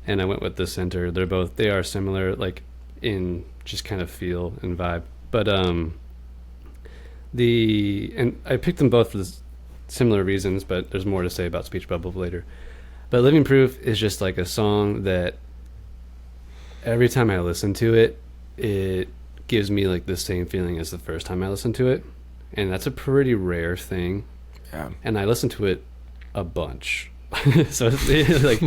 And I went with the center. They are similar, like in just kind of feel and vibe. But and I picked them both for similar reasons, but there's more to say about Speech Bubble later. But Living Proof is just like a song that every time I listen to it, it gives me like the same feeling as the first time I listened to it. And that's a pretty rare thing. Yeah. And I listened to it a bunch. So it's like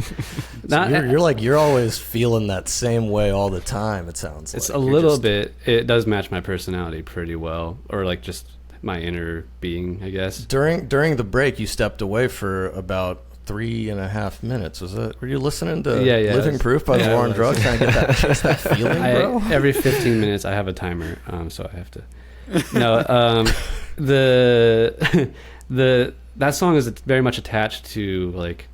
not so you're always feeling that same way all the time, it sounds like. It's a little bit, it does match my personality pretty well, or like just my inner being, I guess. During the break, you stepped away for about 3.5 minutes. Were you listening to Living Proof by The War on Drugs, trying to get that feeling, bro? Every 15 minutes I have a timer, so I have to that song is very much attached to like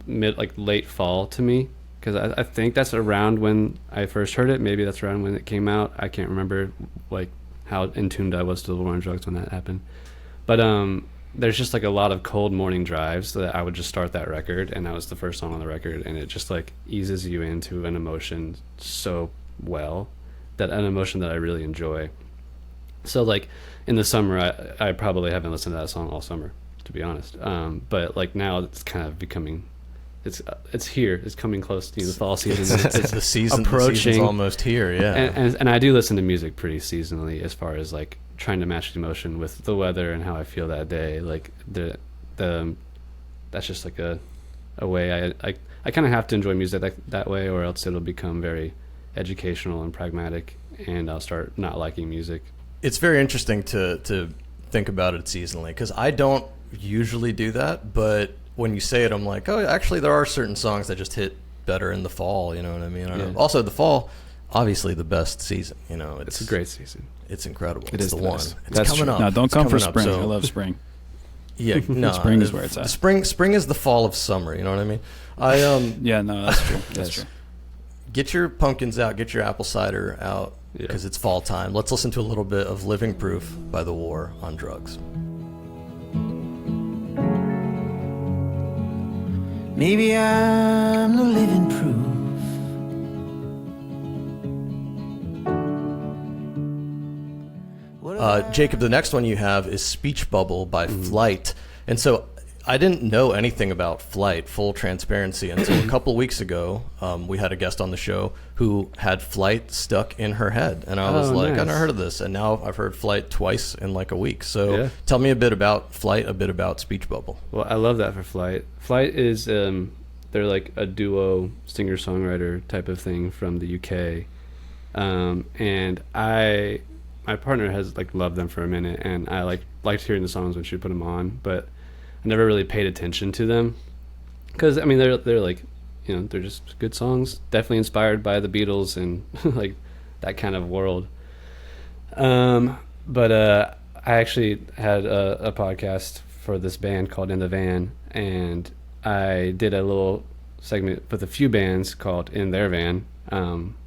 late fall to me, because I think that's around when I first heard it. Maybe that's around when it came out. I can't remember like how in tuned I was to the war on drugs when that happened. But there's just like a lot of cold morning drives that I would just start that record, and that was the first song on the record, and it just like eases you into an emotion so well, that an emotion that I really enjoy. So like in the summer, I probably haven't listened to that song all summer, to be honest. But like now it's kind of becoming, it's here, it's coming close to the fall season. It's the season approaching. The season's almost here, yeah. And I do listen to music pretty seasonally, as far as like trying to match the emotion with the weather and how I feel that day. Like that's just like a way I kind of have to enjoy music that way, or else it'll become very educational and pragmatic, and I'll start not liking music. It's very interesting to think about it seasonally, because I don't usually do that, but when you say it, I'm like, oh, actually there are certain songs that just hit better in the fall, you know what I mean? I don't know. Also, the fall, obviously the best season, you know. It's a great season. It's incredible. It is the the one. best. It's That's coming true. up. No, don't It's come for coming up, spring. so- I love spring. Yeah, no. Spring is where it's at. Spring is the fall of summer, you know what I mean? Yeah, no, that's true. That's true. Get your pumpkins out, get your apple cider out, because it's fall time. Let's listen to a little bit of Living Proof by The War on Drugs. Maybe I'm the living proof. Jacob, the next one you have is Speech Bubble by Flyte. And so I didn't know anything about Flyte, full transparency, until a couple weeks ago. We had a guest on the show who had Flyte stuck in her head. And I was like, nice. I've never heard of this. And now I've heard Flyte twice in like a week. So tell me a bit about Flyte, a bit about Speech Bubble. Well, I love that for Flyte. Flyte is, they're like a duo singer-songwriter type of thing from the UK. And my partner has like loved them for a minute, and I liked hearing the songs when she put them on, but I never really paid attention to them, because I mean they're like, you know, they're just good songs, definitely inspired by the Beatles and like that kind of world. But I actually had a podcast for this band called In the Van, and I did a little segment with a few bands called In Their Van,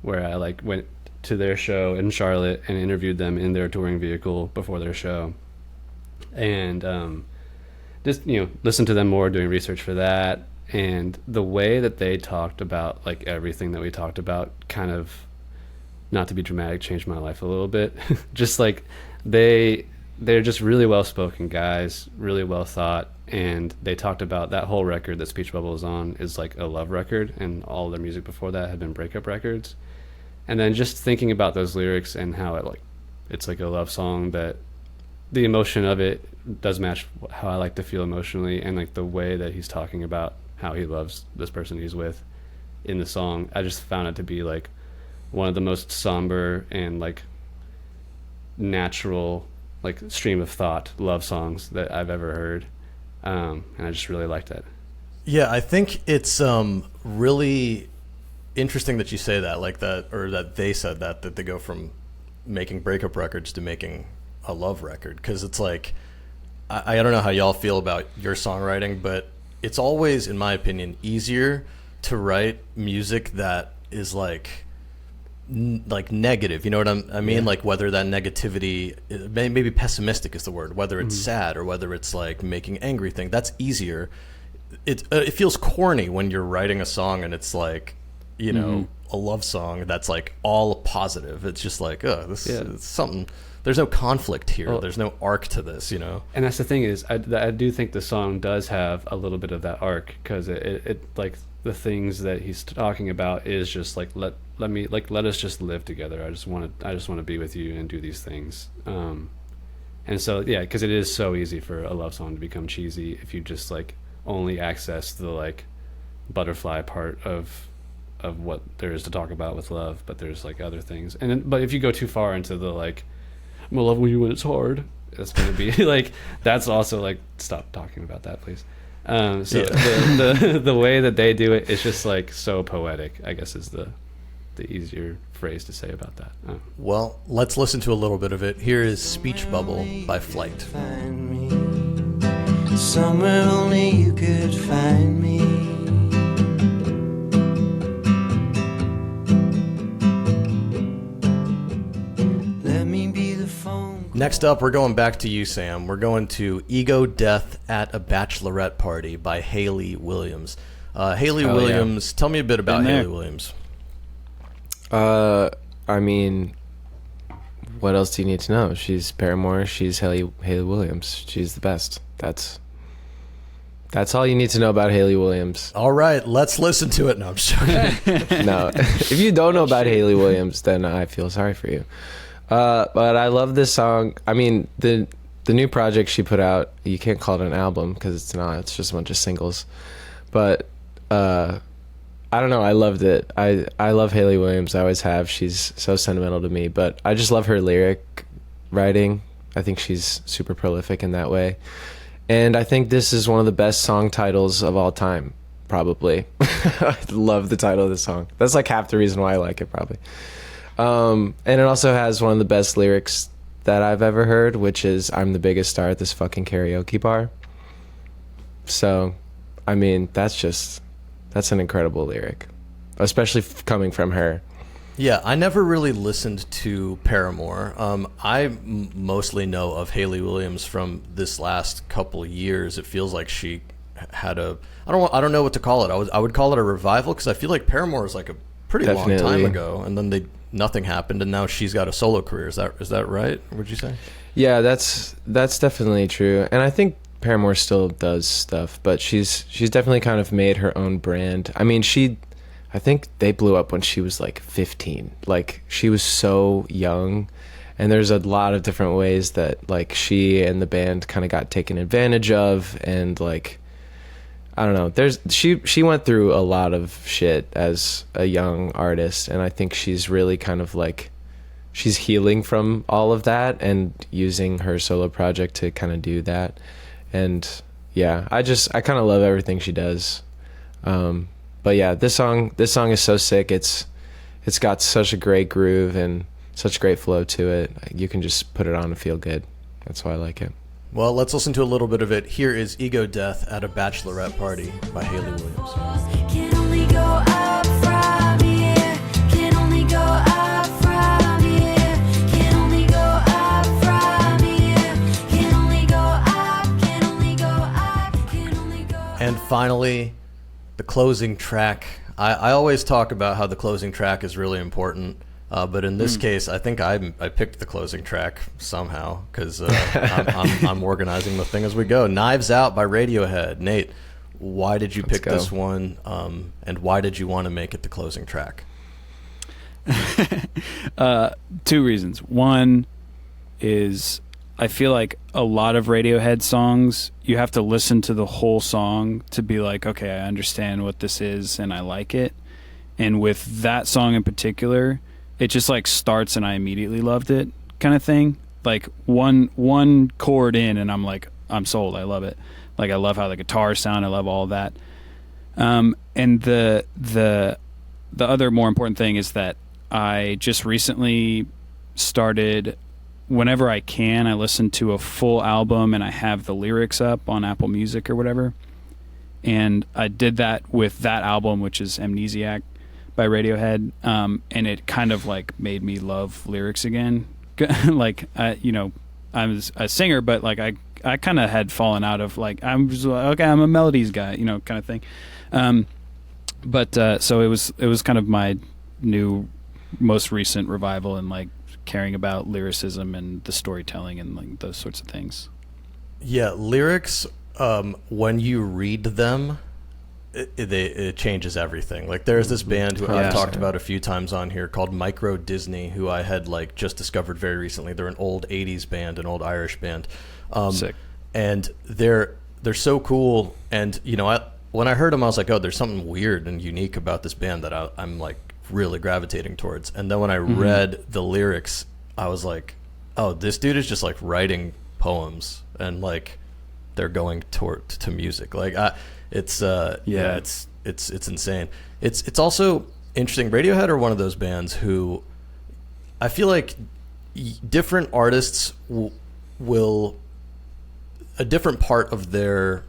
where I like went to their show in Charlotte and interviewed them in their touring vehicle before their show, and just, you know, listen to them more, doing research for that. And the way that they talked about like everything that we talked about, kind of, not to be dramatic, changed my life a little bit. Just like they're just really well spoken guys, really well thought, and they talked about that whole record that Speech Bubble is on is like a love record, and all their music before that had been breakup records. And then just thinking about those lyrics and how it's like a love song, that the emotion of it does match how I like to feel emotionally, and like the way that he's talking about how he loves this person he's with in the song, I just found it to be like one of the most somber and like natural like stream of thought love songs that I've ever heard, and I just really liked it. Yeah, I think it's really interesting that you say that, like that, or that they said that they go from making breakup records to making a love record, because it's like, I don't know how y'all feel about your songwriting, but it's always, in my opinion, easier to write music that is like negative, you know what I mean? Yeah. Like whether that negativity, maybe pessimistic is the word, whether it's sad or whether it's like making angry thing, that's easier. It feels corny when you're writing a song and it's like, you know, a love song that's like all positive. It's just like, oh, this is something. There's no conflict here. Oh. There's no arc to this, you know. And that's the thing is, I do think the song does have a little bit of that arc, because it like the things that he's talking about is just like let us just live together. I just want to be with you and do these things. And so yeah, because it is so easy for a love song to become cheesy if you just like only access the like butterfly part of what there is to talk about with love, but there's like other things. But if you go too far into the like, I'm gonna love you when it's hard, it's gonna be like, that's also like, stop talking about that, please. The way that they do it is just like so poetic, I guess, is the easier phrase to say about that. Well, let's listen to a little bit of it. Here is Speech Bubble by Flyte. Somewhere only you could find me. Let me be the phone Next up, we're going back to you, Sam. We're going to Ego Death at a Bachelorette Party by Hayley Williams. Hayley Williams, tell me a bit about Hayley Williams. I mean, what else do you need to know? She's Paramore. She's Hayley Williams. She's the best. That's all you need to know about Hayley Williams. All right, let's listen to it. No, I'm just joking. No, if you don't know about Hayley Williams, then I feel sorry for you. But I love this song. I mean, the new project she put out, you can't call it an album because it's not. It's just a bunch of singles. But I don't know. I loved it. I love Hayley Williams. I always have. She's so sentimental to me. But I just love her lyric writing. I think she's super prolific in that way. And I think this is one of the best song titles of all time, probably. I love the title of the song. That's like half the reason why I like it, probably. And it also has one of the best lyrics that I've ever heard, which is, "I'm the biggest star at this fucking karaoke bar." So, I mean, that's an incredible lyric, especially coming from her. Yeah, I never really listened to Paramore. I mostly know of Hayley Williams from this last couple years. It feels like she had I don't know what to call it. I would call it a revival because I feel like Paramore was like a pretty long time ago, and then nothing happened, and now she's got a solo career. Is that right? Would you say? Yeah, that's definitely true, and I think Paramore still does stuff, but she's definitely kind of made her own brand. I mean, I think they blew up when she was like 15. Like, she was so young, and there's a lot of different ways that like she and the band kind of got taken advantage of, and like, I don't know. She went through a lot of shit as a young artist, and I think she's really kind of like, she's healing from all of that and using her solo project to kind of do that. And yeah, I kind of love everything she does. But yeah, this song is so sick. It's got such a great groove and such great flow to it. You can just put it on and feel good. That's why I like it. Well, let's listen to a little bit of it. Here is Ego Death at a Bachelorette Party by Hayley Williams. Can only go up from here. Can only go up from here. Can only go up from here. Can only go up. Can only go up. Can only go up. And finally, the closing track. I always talk about how the closing track is really important, but in this case, I think I picked the closing track somehow because I'm organizing the thing as we go. Knives Out by Radiohead. Nate, why did you pick this one, and why did you want to make it the closing track? 2 reasons. One is I feel like a lot of Radiohead songs, you have to listen to the whole song to be like, okay, I understand what this is and I like it. And with that song in particular, it just like starts and I immediately loved it kind of thing. Like one chord in and I'm like, I'm sold. I love it. Like, I love how the guitars sound. I love all of that. And the other more important thing is that I just recently started, whenever I can, I listen to a full album and I have the lyrics up on Apple Music or whatever. And I did that with that album, which is Amnesiac by Radiohead. And it kind of like made me love lyrics again. Like, I'm a singer, but like I kind of had fallen out of like, I'm just like, okay, I'm a melodies guy, kind of thing. So it was kind of my new, most recent revival in like caring about lyricism and the storytelling and like those sorts of things. Yeah, lyrics, when you read them, it changes everything. Like, there's this band who I've talked about a few times on here called Micro Disney, who I had like just discovered very recently. They're an old 80s band, an old Irish band. Sick. And they're so cool. And, when I heard them, I was like, oh, there's something weird and unique about this band that I'm like really gravitating towards. And then when I read the lyrics, I was like, oh, this dude is just like writing poems and like they're going to music. Like, it's insane. It's also interesting. Radiohead are one of those bands who I feel like different artists will a different part of their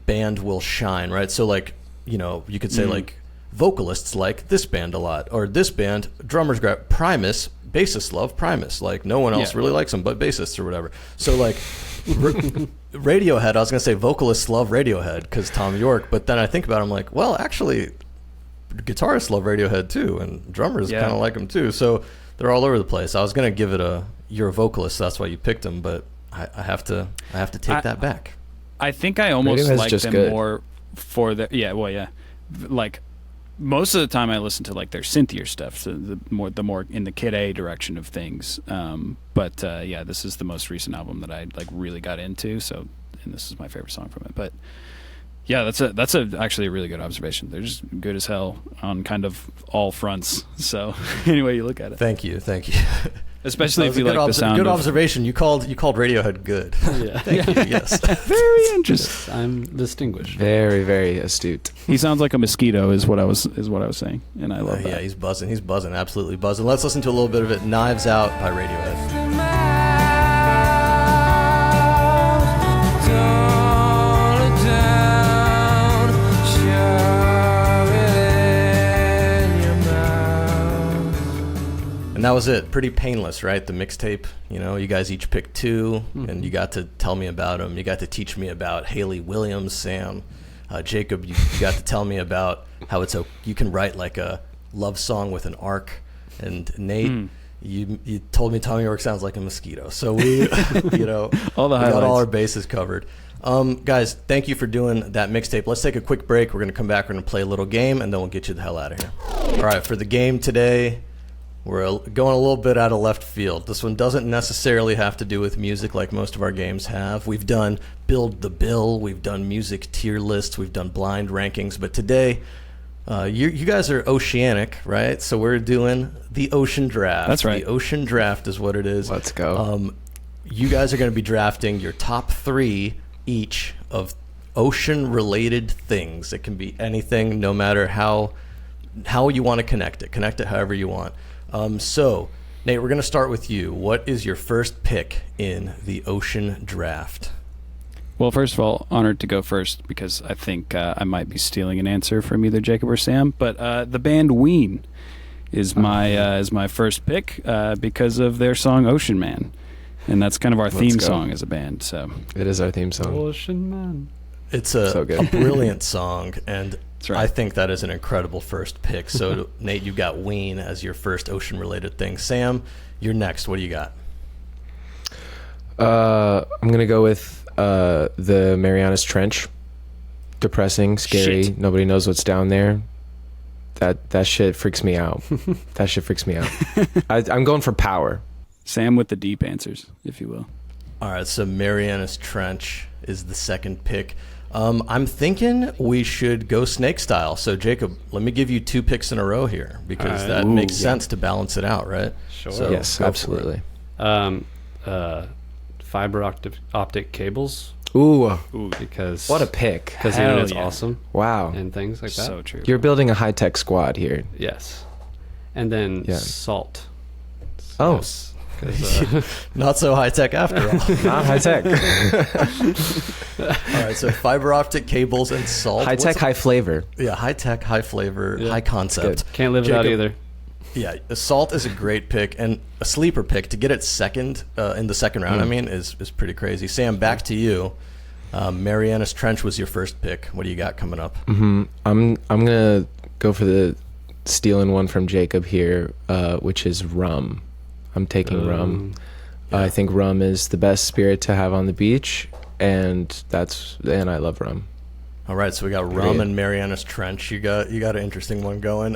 band will shine, right? So like, you could say like vocalists like this band a lot, or this band drummers grab Primus bassists love Primus. Like no one else really likes them but bassists or whatever. So like Radiohead, I was gonna say vocalists love Radiohead because Tom York, but then I think about it, I'm like, well, actually, guitarists love Radiohead too, and drummers kind of like them too. So they're all over the place. I was gonna give it you're a vocalist, so that's why you picked them, but I have to take that back. I think I almost like them good. more for the like most of the time I listen to like their synthier stuff, so the more in the Kid A direction of things. But this is the most recent album that I like really got into. So, and this is my favorite song from it. But yeah, that's actually a really good observation. They're just good as hell on kind of all fronts. So anyway, you look at it. Thank you. Especially if you like the sound. Good observation. You called Radiohead good. Yeah. Thank you. Yes. Very interesting. I'm distinguished. Very, very astute. He sounds like a mosquito, is what I was saying, and I love that. Yeah, he's buzzing, absolutely buzzing. Let's listen to a little bit of it. Knives Out by Radiohead. And that was it. Pretty painless, right? The mixtape. You guys each picked two, and you got to tell me about them. You got to teach me about Hayley Williams, Sam. Jacob, you got to tell me about how you can write like a love song with an arc. And Nate, you told me Tommy York sounds like a mosquito. So we, all the highlights. Got all our bases covered. Guys, thank you for doing that mixtape. Let's take a quick break. We're going to come back. We're going to play a little game, and then we'll get you the hell out of here. All right, for the game today, we're going a little bit out of left field. This one doesn't necessarily have to do with music like most of our games have. We've done Build the Bill. We've done music tier lists. We've done blind rankings. But today, you guys are Oceanic, right? So we're doing the Ocean Draft. That's right. The Ocean Draft is what it is. Let's go. You guys are going to be drafting your top 3 each of ocean-related things. It can be anything, no matter how you want to connect it. Connect it however you want. So, Nate, we're going to start with you. What is your first pick in the Ocean Draft? Well, first of all, honored to go first because I think I might be stealing an answer from either Jacob or Sam. But the band Ween is my first pick because of their song Ocean Man. And that's kind of our theme song as a band. So it is our theme song. Ocean Man. It's a brilliant song, and that's right. I think that is an incredible first pick. So, Nate, you got Ween as your first ocean-related thing. Sam, you're next. What do you got? I'm going to go with the Marianas Trench. Depressing, scary. Shit. Nobody knows what's down there. That shit freaks me out. That shit freaks me out. I'm going for power. Sam with the deep answers, if you will. All right, so Marianas Trench is the second pick. I'm thinking we should go snake style. So, Jacob, let me give you 2 picks in a row here because that makes sense to balance it out, right? Sure. So Yes, absolutely. Fiber optic cables. Ooh, Because what a pick. Because the Hell internet's yeah. awesome Wow. and things like that. So true. You're building a high-tech squad here. Yes. And then salt. Oh. Yes. 'Cause, Not so high-tech after all. Not high-tech. All right, so fiber optic cables and salt. High-tech, high flavor. Yeah, high-tech, high flavor, high concept. can't live without either. Yeah, salt is a great pick, and a sleeper pick to get it second in the second round. I mean, is pretty crazy. Sam, back to you. Marianas Trench was your first pick. What do you got coming up? I'm gonna go for the stealing one from Jacob here, which is rum. I'm taking rum. I think rum is the best spirit to have on the beach, and I love rum. All right, so we got rum and Marianas Trench. You got an interesting one going.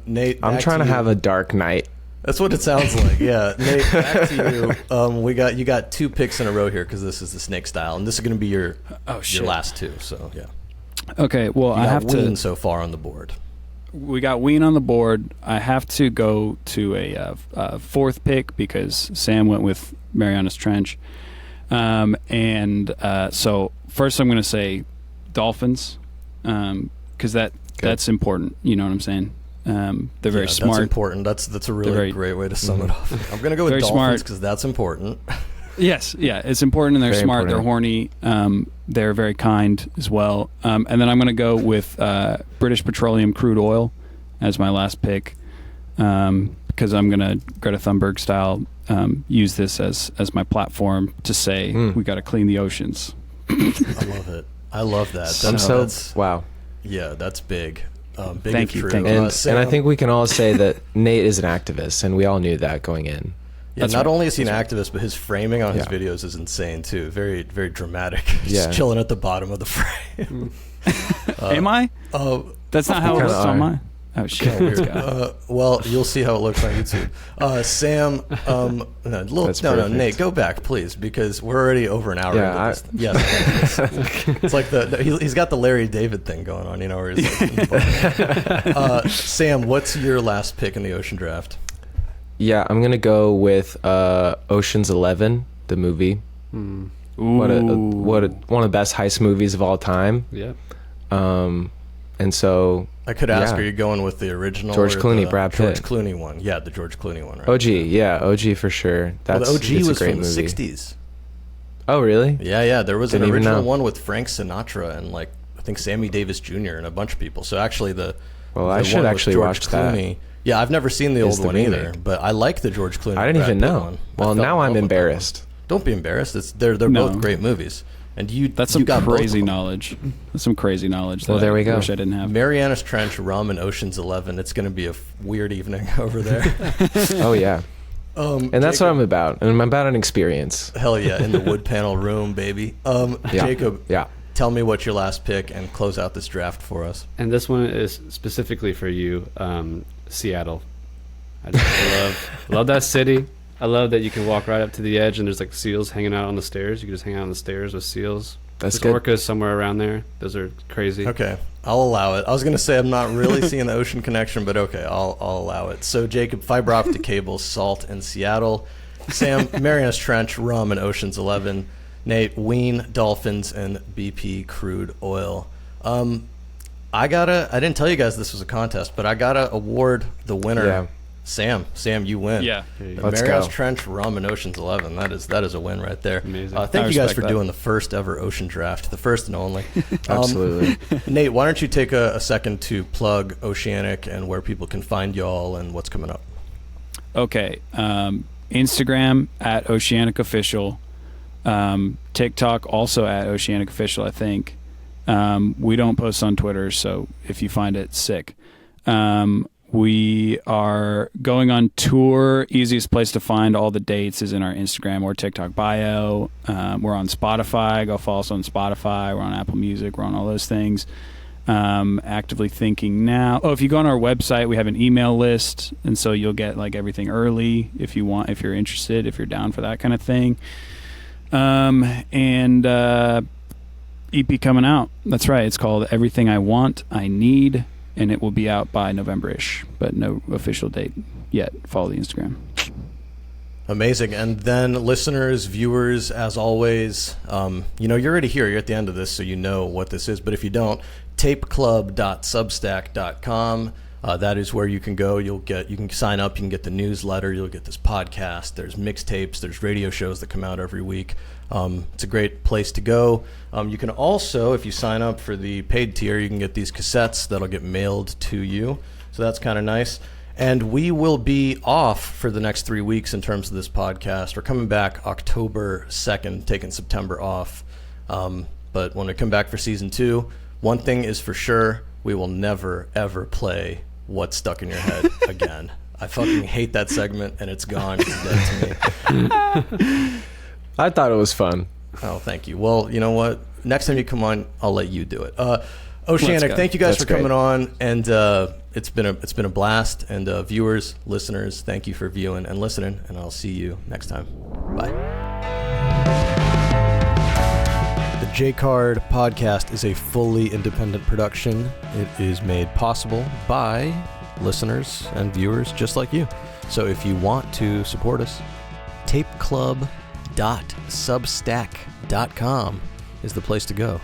Nate, I'm trying to you. have a dark night. That's what it sounds like. Yeah, Nate, back to you. You got 2 picks in a row here because this is the snake style, and this is going to be your last 2. So yeah. Okay, well, I have Ween to. so far on the board. We got Ween on the board. I have to go to a fourth pick because Sam went with Marianas Trench. So first I'm going to say Dolphins because that's important. You know what I'm saying? They're very smart. That's important. That's a really great way to sum it up. I'm going to go with Dolphins because that's important. Yes, yeah, it's important, and they're Very smart. important. They're horny. They're very kind as well. And then I'm going to go with British Petroleum Crude Oil as my last pick because I'm gonna Greta Thunberg style use this as my platform to say we got to clean the oceans. I love it. I love that. Wow. Yeah, that's big. Big Thank you. true. Thank you. And I think we can all say that Nate is an activist, and we all knew that going in. Yeah, not only is he an activist, but his framing on his videos is insane too. Very, very dramatic. Just chilling at the bottom of the frame. Am I? Oh, that's not how it looks on mine. Oh shit! Well, you'll see how it looks on YouTube. Sam, Nate, go back, please, because we're already over an hour into this. Yes, it's like he's got the Larry David thing going on, you know. Where he's like, Sam, what's your last pick in the Ocean Draft? Yeah, I'm gonna go with Ocean's 11, the movie. One of the best heist movies of all time. Yeah. And so I could ask, are you going with the original George Clooney, Brad Pitt? George Clooney one. Yeah, the George Clooney one, right? OG for sure. The OG was a great from movie. the 60s. Oh, really? Yeah. There was an original one with Frank Sinatra and I think Sammy Davis Jr. and a bunch of people. So actually I should actually watch that. Yeah, I've never seen the old one either, but I like the George Clooney. I didn't even know. One. Well, now I'm embarrassed. Don't be embarrassed. They're both great movies. And that's some crazy knowledge. That's some crazy knowledge. Well, there we go. I wish I didn't have. Marianas Trench, rum, and Ocean's 11. It's going to be a weird evening over there. Oh yeah. And that's what I'm about. And I'm about an experience. Hell yeah, in the wood panel room, baby. Jacob. Yeah. Tell me what's your last pick and close out this draft for us. And this one is specifically for you, Seattle. I love that city. I love that you can walk right up to the edge and there's seals hanging out on the stairs. You can just hang out on the stairs with seals. There's good. Orcas somewhere around there. Those are crazy. Okay, I'll allow it. I was going to say I'm not really seeing the ocean connection, but okay, I'll allow it. So Jacob, fiber optic cables, salt in Seattle. Sam, Marianas Trench, rum, and Ocean's 11. Nate, Ween, dolphins, and BP crude oil. I didn't tell you guys this was a contest, but I gotta award the winner. Yeah. Sam, you win. Yeah. Let's Marianas go. Trench, rum, and Ocean's 11. That is a win right there. Amazing. Thank you guys for doing the first ever ocean draft, the first and only. Absolutely. Nate, why don't you take a second to plug Oceanic and where people can find y'all and what's coming up? Okay. Instagram at Oceanic Official. TikTok also at Oceanic Official, I think. We don't post on Twitter, so if you find it, sick. We are going on tour. Easiest place to find all the dates is in our Instagram or TikTok bio. We're on Spotify. Go follow us on Spotify. We're on Apple Music. We're on all those things. Actively thinking now. Oh, if you go on our website, we have an email list, and so you'll get everything early if you want, if you're interested, if you're down for that kind of thing. And EP coming out. That's right. It's called Everything I Want, I Need. And it will be out by November-ish, but no official date yet. Follow the Instagram. Amazing. And then listeners, viewers, as always, you're already here. You're at the end of this, so you know what this is. But if you don't, tapeclub.substack.com. That is where you can go. You can sign up. You can get the newsletter. You'll get this podcast. There's mixtapes. There's radio shows that come out every week. It's a great place to go. You can also, if you sign up for the paid tier, you can get these cassettes that'll get mailed to you. So that's kind of nice. And we will be off for the next 3 weeks in terms of this podcast. We're coming back October 2nd, taking September off. But when we come back for season 2, one thing is for sure, we will never, ever play What's Stuck in Your Head again. I fucking hate that segment, and it's gone. It's dead to me. I thought it was fun. Oh, thank you. Well, you know what? Next time you come on, I'll let you do it. Oceanic, thank you guys for coming on, and it's been a blast. And viewers, listeners, thank you for viewing and listening, and I'll see you next time. Bye. The J-Card podcast is a fully independent production. It is made possible by listeners and viewers just like you. So if you want to support us, tapeclub.substack.com is the place to go.